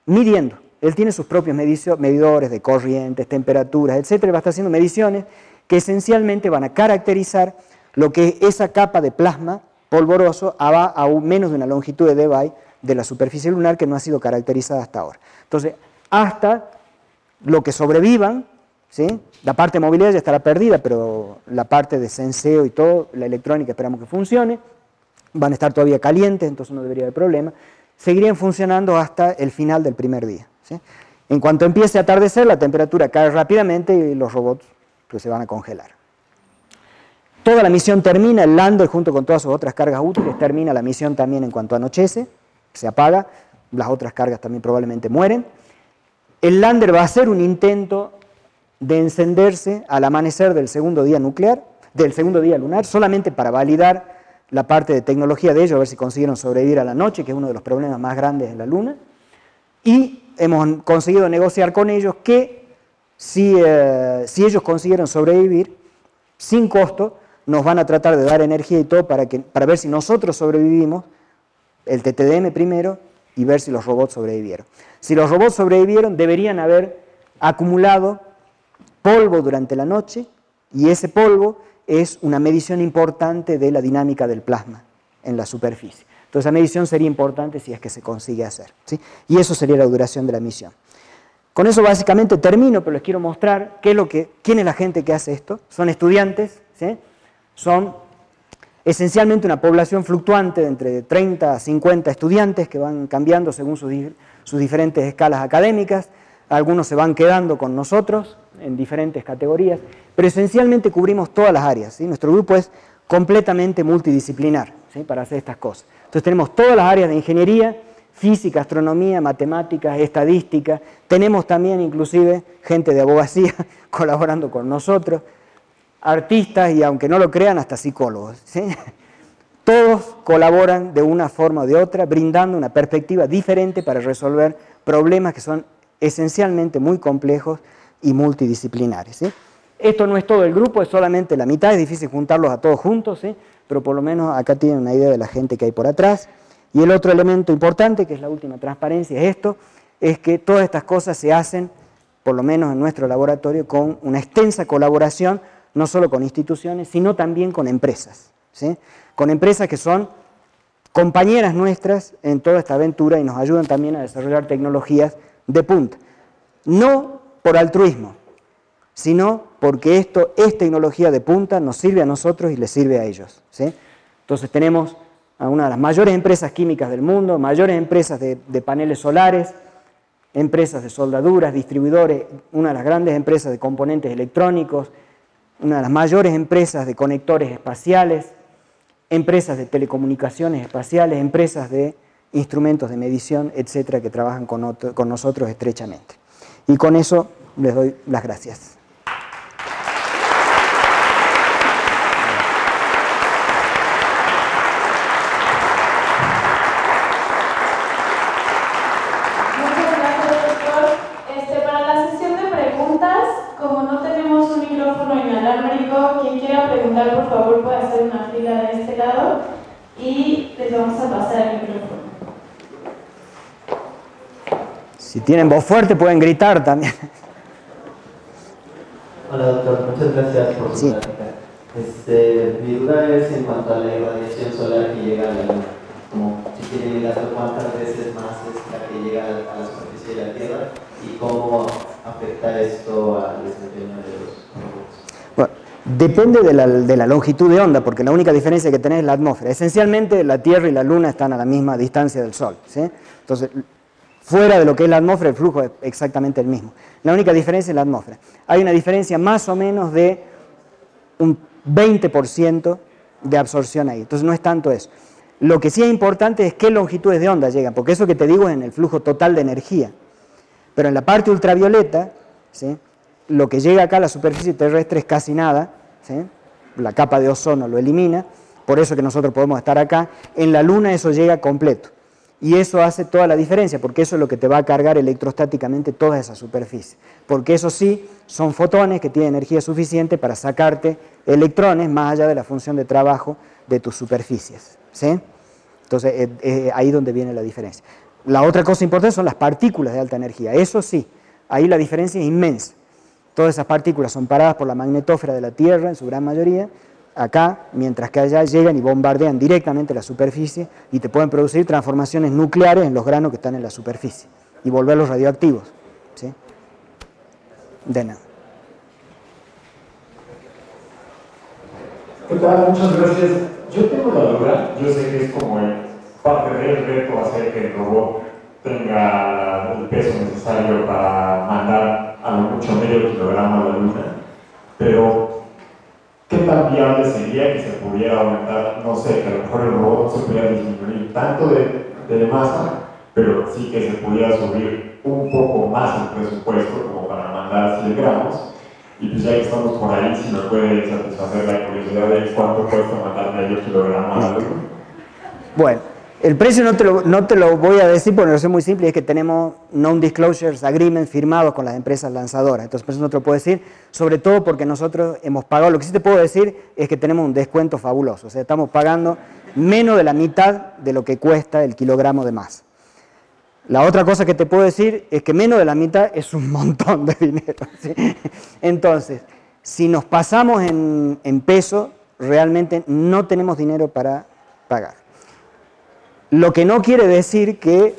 midiendo. Él tiene sus propios medidores de corrientes, temperaturas, etcétera, va a estar haciendo mediciones que esencialmente van a caracterizar lo que es esa capa de plasma polvoroso a menos de una longitud de Debye de la superficie lunar que no ha sido caracterizada hasta ahora. Entonces, hasta lo que sobrevivan, ¿sí? La parte de movilidad ya estará perdida, pero la parte de senseo y todo, la electrónica esperamos que funcione, van a estar todavía calientes, entonces no debería haber problema, seguirían funcionando hasta el final del primer día, ¿sí? En cuanto empiece a atardecer, la temperatura cae rápidamente y los robots pues, se van a congelar. Toda la misión termina, el lander junto con todas sus otras cargas útiles, termina la misión también en cuanto anochece, se apaga, las otras cargas también probablemente mueren. El lander va a hacer un intento de encenderse al amanecer del segundo día lunar, solamente para validar la parte de tecnología de ellos, a ver si consiguieron sobrevivir a la noche, que es uno de los problemas más grandes en la Luna. Y hemos conseguido negociar con ellos que si ellos consiguieron sobrevivir, sin costo, nos van a tratar de dar energía y todo para ver si nosotros sobrevivimos, el TTDM primero, y ver si los robots sobrevivieron. Si los robots sobrevivieron, deberían haber acumulado polvo durante la noche, y ese polvo es una medición importante de la dinámica del plasma en la superficie. Entonces, esa medición sería importante si es que se consigue hacer, ¿sí? Y eso sería la duración de la misión. Con eso básicamente termino, pero les quiero mostrar quién es la gente que hace esto. Son estudiantes, ¿sí? Son esencialmente una población fluctuante de entre 30 a 50 estudiantes que van cambiando según sus diferentes escalas académicas. Algunos se van quedando con nosotros en diferentes categorías, pero esencialmente cubrimos todas las áreas, ¿sí? Nuestro grupo es completamente multidisciplinar, ¿sí? Para hacer estas cosas. Entonces tenemos todas las áreas de ingeniería, física, astronomía, matemáticas, estadística. Tenemos también inclusive gente de abogacía colaborando con nosotros, artistas y, aunque no lo crean, hasta psicólogos, ¿sí? Todos colaboran de una forma o de otra, brindando una perspectiva diferente para resolver problemas que son esencialmente muy complejos y multidisciplinares, ¿sí? Esto no es todo el grupo, es solamente la mitad, es difícil juntarlos a todos juntos, ¿sí? Pero por lo menos acá tienen una idea de la gente que hay por atrás. Y el otro elemento importante, que es la última transparencia, es esto, es que todas estas cosas se hacen, por lo menos en nuestro laboratorio, con una extensa colaboración, no solo con instituciones, sino también con empresas, ¿sí? Con empresas que son compañeras nuestras en toda esta aventura y nos ayudan también a desarrollar tecnologías de punta. No por altruismo, sino porque esto es tecnología de punta, nos sirve a nosotros y les sirve a ellos, ¿sí? Entonces tenemos a una de las mayores empresas químicas del mundo, mayores empresas de paneles solares, empresas de soldaduras, distribuidores, una de las grandes empresas de componentes electrónicos, una de las mayores empresas de conectores espaciales, empresas de telecomunicaciones espaciales, empresas de instrumentos de medición, etcétera, que trabajan con nosotros estrechamente. Y con eso les doy las gracias. Quien quiera preguntar, por favor, puede hacer una fila de este lado y les vamos a pasar el micrófono. Si tienen voz fuerte, pueden gritar también. Hola, doctor. Muchas gracias por su plática. Mi duda es en cuanto a la irradiación solar que llega a la Luna. Como si tienen el dato, ¿cuántas veces más es la que llega a la superficie de la Tierra? ¿Y cómo afecta esto al desempeño de los robots? Bueno, depende de la longitud de onda, porque la única diferencia que tenés es la atmósfera. Esencialmente, la Tierra y la Luna están a la misma distancia del Sol, ¿sí? Entonces, fuera de lo que es la atmósfera, el flujo es exactamente el mismo. La única diferencia es la atmósfera. Hay una diferencia más o menos de un 20% de absorción ahí. Entonces, no es tanto eso. Lo que sí es importante es qué longitudes de onda llegan, porque eso que te digo es en el flujo total de energía. Pero en la parte ultravioleta, ¿sí?, lo que llega acá a la superficie terrestre es casi nada, ¿sí? La capa de ozono lo elimina, por eso que nosotros podemos estar acá. En la Luna eso llega completo, y eso hace toda la diferencia, porque eso es lo que te va a cargar electrostáticamente toda esa superficie, porque eso sí, son fotones que tienen energía suficiente para sacarte electrones más allá de la función de trabajo de tus superficies, ¿sí? Entonces, ahí donde viene la diferencia. La otra cosa importante son las partículas de alta energía, eso sí, ahí la diferencia es inmensa. Todas esas partículas son paradas por la magnetósfera de la Tierra, en su gran mayoría, acá, mientras que allá llegan y bombardean directamente la superficie y te pueden producir transformaciones nucleares en los granos que están en la superficie y volverlos radioactivos, ¿sí? De nada. ¿Qué tal? Muchas gracias. Yo tengo la duda, yo sé que es como parte del reto hacer que el robot tenga el peso necesario para mandar a lo mucho medio kilogramo a la Luna, pero ¿qué tan viable sería que se pudiera aumentar? No sé, que a lo mejor el robot se pudiera disminuir tanto de masa, pero sí que se pudiera subir un poco más el presupuesto como para mandar 100 gramos. Y pues ya que estamos por ahí, si me puede satisfacer la curiosidad de cuánto cuesta mandar medio kilogramo a la Luna. Bueno, El precio no te lo voy a decir por una razón muy simple, es que tenemos non-disclosures agreements firmados con las empresas lanzadoras. Entonces, por eso no te lo puedo decir, sobre todo porque nosotros hemos pagado. Lo que sí te puedo decir es que tenemos un descuento fabuloso. O sea, estamos pagando menos de la mitad de lo que cuesta el kilogramo de masa. La otra cosa que te puedo decir es que menos de la mitad es un montón de dinero, ¿sí? Entonces, si nos pasamos en peso, realmente no tenemos dinero para pagar. Lo que no quiere decir que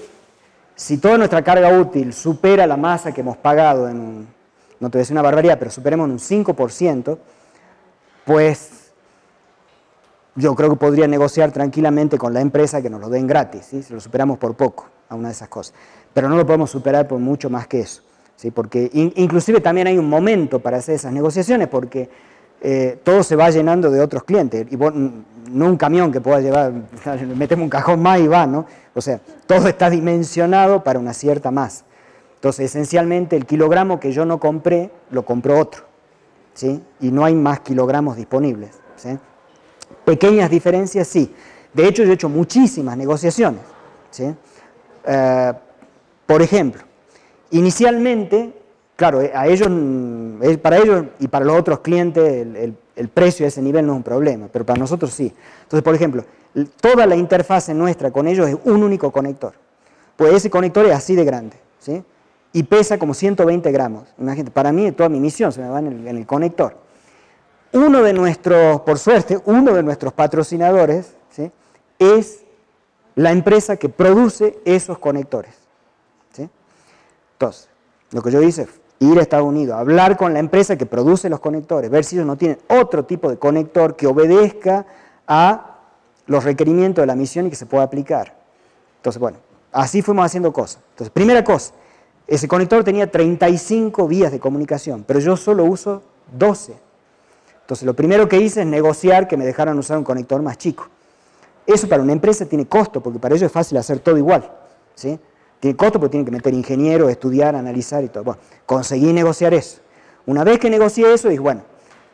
si toda nuestra carga útil supera la masa que hemos pagado no te voy a decir una barbaridad, pero superemos en un 5%, pues yo creo que podría negociar tranquilamente con la empresa que nos lo den gratis, ¿sí? Si lo superamos por poco a una de esas cosas. Pero no lo podemos superar por mucho más que eso, ¿sí? Porque inclusive también hay un momento para hacer esas negociaciones, porque todo se va llenando de otros clientes. Y vos, no un camión que pueda llevar, metemos un cajón más y va, ¿no? O sea, todo está dimensionado para una cierta masa. Entonces, esencialmente, el kilogramo que yo no compré, lo compró otro, ¿sí? Y no hay más kilogramos disponibles, ¿sí? Pequeñas diferencias, sí. De hecho, yo he hecho muchísimas negociaciones, ¿sí? Por ejemplo, inicialmente, claro, para ellos y para los otros clientes el precio a ese nivel no es un problema, pero para nosotros sí. Entonces, por ejemplo, toda la interfase nuestra con ellos es un único conector. Pues ese conector es así de grande, ¿sí? Y pesa como 120 gramos. Imagínate, para mí toda mi misión se me va en el conector. Por suerte, uno de nuestros patrocinadores, ¿sí? Es la empresa que produce esos conectores, ¿sí? Entonces, lo que yo hice fue ir a Estados Unidos, hablar con la empresa que produce los conectores, ver si ellos no tienen otro tipo de conector que obedezca a los requerimientos de la misión y que se pueda aplicar. Entonces, bueno, así fuimos haciendo cosas. Entonces, primera cosa, ese conector tenía 35 vías de comunicación, pero yo solo uso 12. Entonces, lo primero que hice es negociar que me dejaran usar un conector más chico. Eso para una empresa tiene costo, porque para ellos es fácil hacer todo igual, ¿sí? Tiene costo porque tienen que meter ingenieros, estudiar, analizar y todo. Bueno, conseguí negociar eso. Una vez que negocié eso, dije, bueno,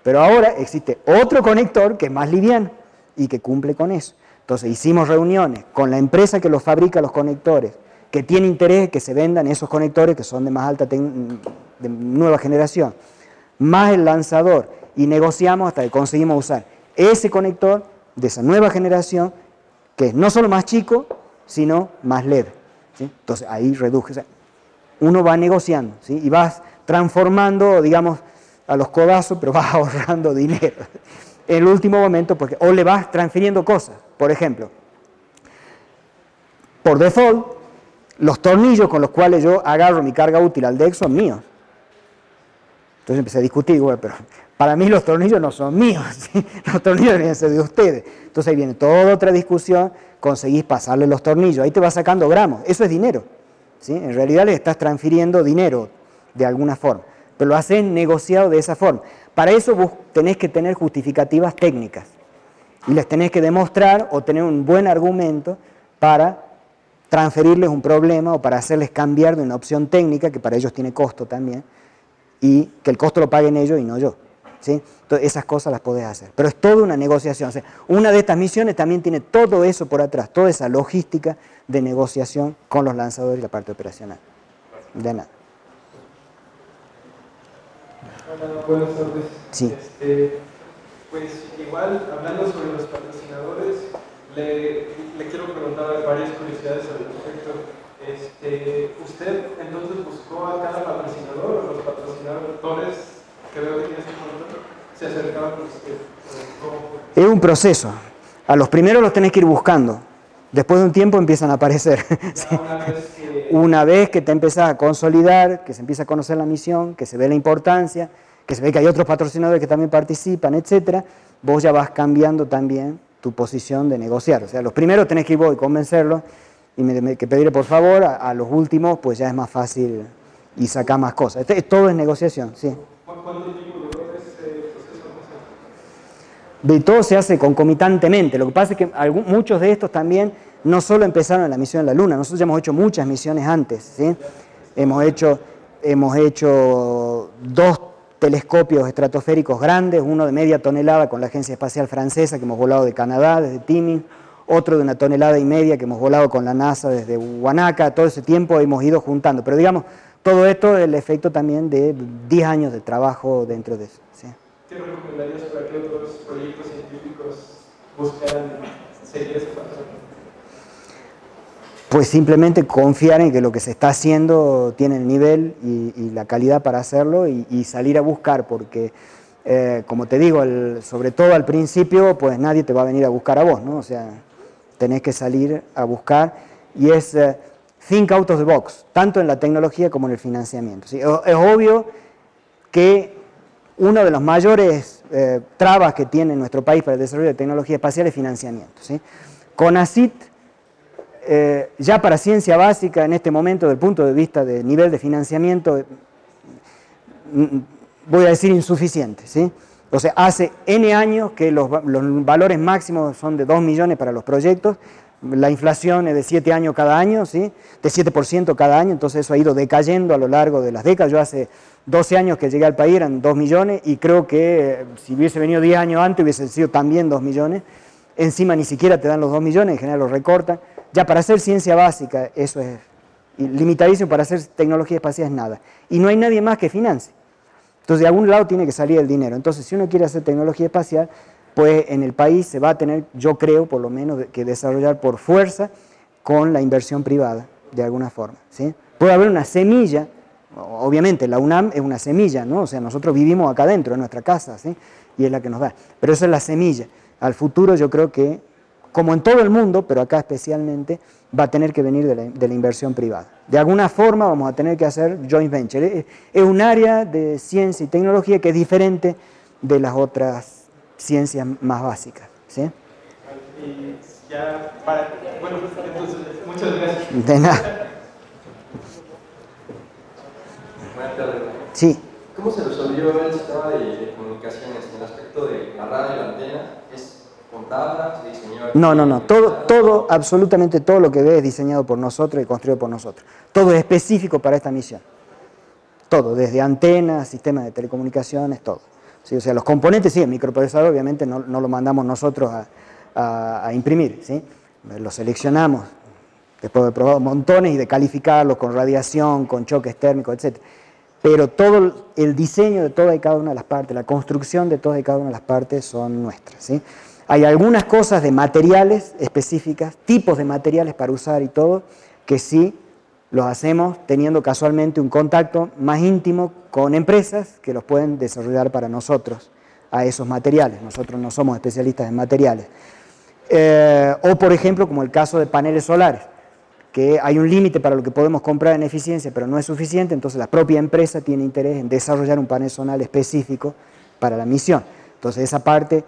pero ahora existe otro conector que es más liviano y que cumple con eso. Entonces hicimos reuniones con la empresa que los fabrica los conectores, que tiene interés en que se vendan esos conectores que son de más alta de nueva generación, más el lanzador, y negociamos hasta que conseguimos usar ese conector de esa nueva generación, que es no solo más chico, sino más leve, ¿sí? Entonces ahí reduje. O sea, uno va negociando, ¿sí? Y vas transformando, digamos, a los codazos, pero vas ahorrando dinero. En el último momento, porque o le vas transfiriendo cosas. Por ejemplo, por default, los tornillos con los cuales yo agarro mi carga útil al deck son míos. Entonces empecé a discutir, bueno, pero para mí los tornillos no son míos, ¿sí? Los tornillos deben ser de ustedes. Entonces ahí viene toda otra discusión, conseguís pasarle los tornillos, ahí te vas sacando gramos, eso es dinero, ¿sí? En realidad le estás transfiriendo dinero de alguna forma, pero lo haces negociado de esa forma. Para eso vos tenés que tener justificativas técnicas y les tenés que demostrar o tener un buen argumento para transferirles un problema o para hacerles cambiar de una opción técnica que para ellos tiene costo también y que el costo lo paguen ellos y no yo, ¿sí? Entonces esas cosas las podés hacer, pero es toda una negociación. O sea, una de estas misiones también tiene todo eso por atrás, toda esa logística de negociación con los lanzadores y la parte operacional. De nada. Hola, buenas tardes. Sí. Pues igual, hablando sobre los patrocinadores, le quiero preguntar varias curiosidades al respecto. ¿Usted entonces buscó a cada patrocinador o los patrocinadores que veo que tiene su control se acercaban a usted? Es un proceso. A los primeros los tenés que ir buscando. Después de un tiempo empiezan a aparecer. ¿Sí? Una vez que te empezás a consolidar, que se empieza a conocer la misión, que se ve la importancia, que se ve que hay otros patrocinadores que también participan, etcétera, vos ya vas cambiando también tu posición de negociar. O sea, los primeros tenés que ir vos y convencerlos y que pedirle por favor, a los últimos pues ya es más fácil y sacar más cosas. Todo es negociación, sí. ¿Cuánto tiempo duró ese proceso? De todo se hace concomitantemente. Lo que pasa es que muchos de estos también no solo empezaron en la misión en la Luna, nosotros ya hemos hecho muchas misiones antes, ¿sí? Hemos hecho 2 telescopios estratosféricos grandes, uno de media tonelada con la Agencia Espacial Francesa que hemos volado de Canadá, desde Timmins, otro de 1,5 toneladas que hemos volado con la NASA desde Huanaca. Todo ese tiempo hemos ido juntando, pero digamos, todo esto es el efecto también de 10 años de trabajo dentro de eso. ¿Sí? ¿Qué recomendarías para que otros proyectos científicos buscaran seguir ese paso? Pues simplemente confiar en que lo que se está haciendo tiene el nivel y la calidad para hacerlo y salir a buscar, porque como te digo, sobre todo al principio, pues nadie te va a venir a buscar a vos, ¿no? O sea, tenés que salir a buscar y es think out of the box, tanto en la tecnología como en el financiamiento, ¿sí? Es obvio que uno de los mayores trabas que tiene nuestro país para el desarrollo de tecnología espacial es financiamiento, ¿sí? CONACYT, ya para ciencia básica en este momento, desde el punto de vista de nivel de financiamiento, voy a decir insuficiente, ¿sí? O sea, hace N años que los valores máximos son de 2 millones para los proyectos, la inflación es de 7 años cada año, ¿sí? De 7% cada año, entonces eso ha ido decayendo a lo largo de las décadas. Yo hace 12 años que llegué al país eran 2 millones y creo que si hubiese venido 10 años antes hubiese sido también 2 millones. Encima ni siquiera te dan los 2 millones, en general los recortan. Ya para hacer ciencia básica eso es limitadísimo, para hacer tecnología espacial es nada. Y no hay nadie más que financie. Entonces de algún lado tiene que salir el dinero. Entonces si uno quiere hacer tecnología espacial, pues en el país se va a tener, yo creo por lo menos, que desarrollar por fuerza con la inversión privada, de alguna forma, ¿sí? Puede haber una semilla, obviamente la UNAM es una semilla, ¿no? O sea, nosotros vivimos acá adentro, en nuestra casa, ¿sí? Y es la que nos da. Pero esa es la semilla. Al futuro yo creo que, como en todo el mundo, pero acá especialmente, va a tener que venir de la inversión privada. De alguna forma vamos a tener que hacer joint venture. Es un área de ciencia y tecnología que es diferente de las otras ciencias más básicas, ¿sí? Y ya para... Bueno, entonces, muchas gracias. De nada. Buenas tardes. Sí. ¿Cómo se resolvió el sistema de comunicaciones en el aspecto de la radio y la antena? ¿Es con tablas, se diseñó? No. Todo, absolutamente todo lo que ves es diseñado por nosotros y construido por nosotros. Todo es específico para esta misión. Todo, desde antenas, sistemas de telecomunicaciones, todo. ¿Sí? O sea, los componentes, sí, el microprocesador obviamente no lo mandamos nosotros a imprimir, ¿sí? Lo seleccionamos, después de probar montones y de calificarlos con radiación, con choques térmicos, etc. Pero todo el diseño de todas y cada una de las partes, la construcción de todas y cada una de las partes son nuestras, ¿sí? Hay algunas cosas de materiales específicas, tipos de materiales para usar y todo, que sí los hacemos teniendo casualmente un contacto más íntimo con empresas que los pueden desarrollar para nosotros a esos materiales. Nosotros no somos especialistas en materiales. O por ejemplo, como el caso de paneles solares, que hay un límite para lo que podemos comprar en eficiencia, pero no es suficiente, entonces la propia empresa tiene interés en desarrollar un panel solar específico para la misión. Entonces esa parte,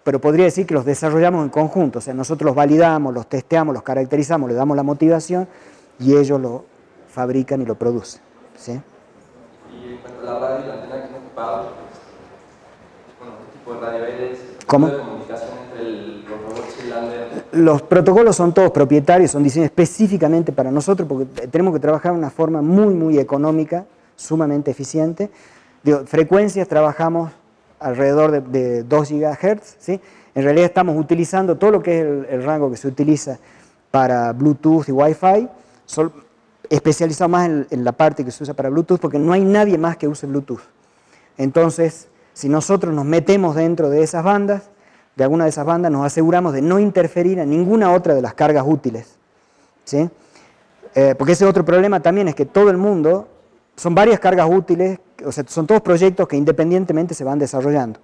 pero podría decir que los desarrollamos en conjunto, o sea, nosotros los validamos, los testeamos, los caracterizamos, les damos la motivación, y ellos lo fabrican y lo producen, ¿sí? Y en cuanto a la radio y la antena que han ocupado, bueno, ¿qué tipo de radio es? ¿Cómo? ¿Qué tipo de comunicación entre los robots y lander? Los protocolos son todos propietarios, son diseñados específicamente para nosotros porque tenemos que trabajar de una forma muy económica, sumamente eficiente. Frecuencias trabajamos alrededor de 2 GHz, ¿sí? En realidad estamos utilizando todo lo que es el rango que se utiliza para Bluetooth y Wi-Fi, especializado más en la parte que se usa para Bluetooth, porque no hay nadie más que use Bluetooth. Entonces, si nosotros nos metemos dentro de esas bandas, de alguna de esas bandas, nos aseguramos de no interferir en ninguna otra de las cargas útiles, ¿sí? Porque ese otro problema también es que todo el mundo, son varias cargas útiles, o sea, son todos proyectos que independientemente se van desarrollando.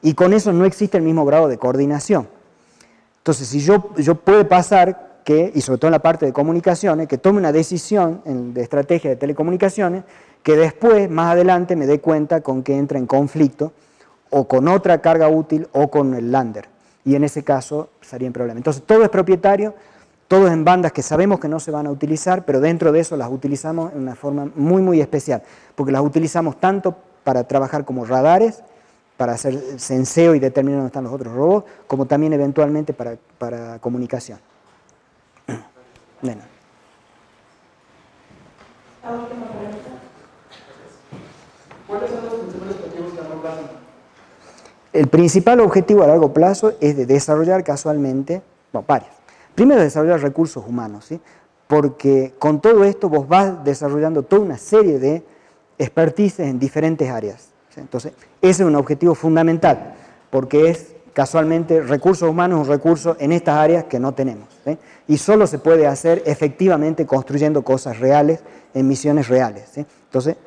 Y con eso no existe el mismo grado de coordinación. Entonces, si yo puede pasar que, y sobre todo en la parte de comunicaciones, que tome una decisión de estrategia de telecomunicaciones, que después, más adelante, me dé cuenta con que entra en conflicto o con otra carga útil o con el lander. Y en ese caso estaría en problema. Entonces, todo es propietario, todo es en bandas que sabemos que no se van a utilizar, pero dentro de eso las utilizamos en una forma muy especial, porque las utilizamos tanto para trabajar como radares, para hacer senseo y determinar dónde están los otros robots, como también eventualmente para comunicación. Nena. La última pregunta. ¿Cuáles son los principales objetivos que no pasan? El principal objetivo a largo plazo es de desarrollar casualmente, bueno, varios. Primero, desarrollar recursos humanos, ¿sí? Porque con todo esto vos vas desarrollando toda una serie de expertices en diferentes áreas, ¿sí? Entonces, ese es un objetivo fundamental, porque es casualmente recursos humanos, un recurso en estas áreas que no tenemos, ¿sí? Y solo se puede hacer efectivamente construyendo cosas reales en misiones reales, ¿sí? Entonces,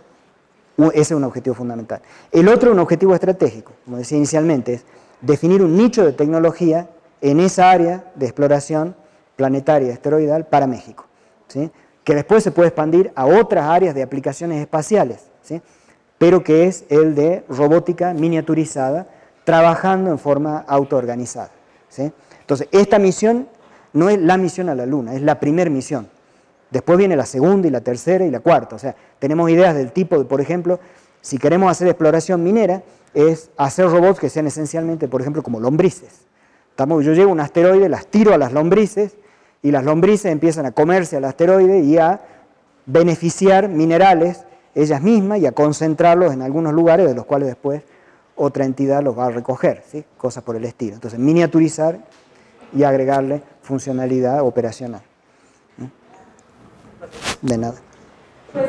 ese es un objetivo fundamental. El otro, un objetivo estratégico, como decía inicialmente, es definir un nicho de tecnología en esa área de exploración planetaria asteroidal para México, ¿sí? Que después se puede expandir a otras áreas de aplicaciones espaciales, ¿sí? Pero que es el de robótica miniaturizada, trabajando en forma autoorganizada, ¿sí? Entonces, esta misión no es la misión a la Luna, es la primera misión. Después viene la segunda y la tercera y la cuarta. O sea, tenemos ideas del tipo de, por ejemplo, si queremos hacer exploración minera, es hacer robots que sean esencialmente, por ejemplo, como lombrices. Yo llevo un asteroide, las tiro a las lombrices, y las lombrices empiezan a comerse al asteroide y a beneficiar minerales ellas mismas y a concentrarlos en algunos lugares de los cuales después otra entidad los va a recoger, ¿sí? Cosas por el estilo. Entonces, miniaturizar y agregarle funcionalidad operacional. De nada. Pues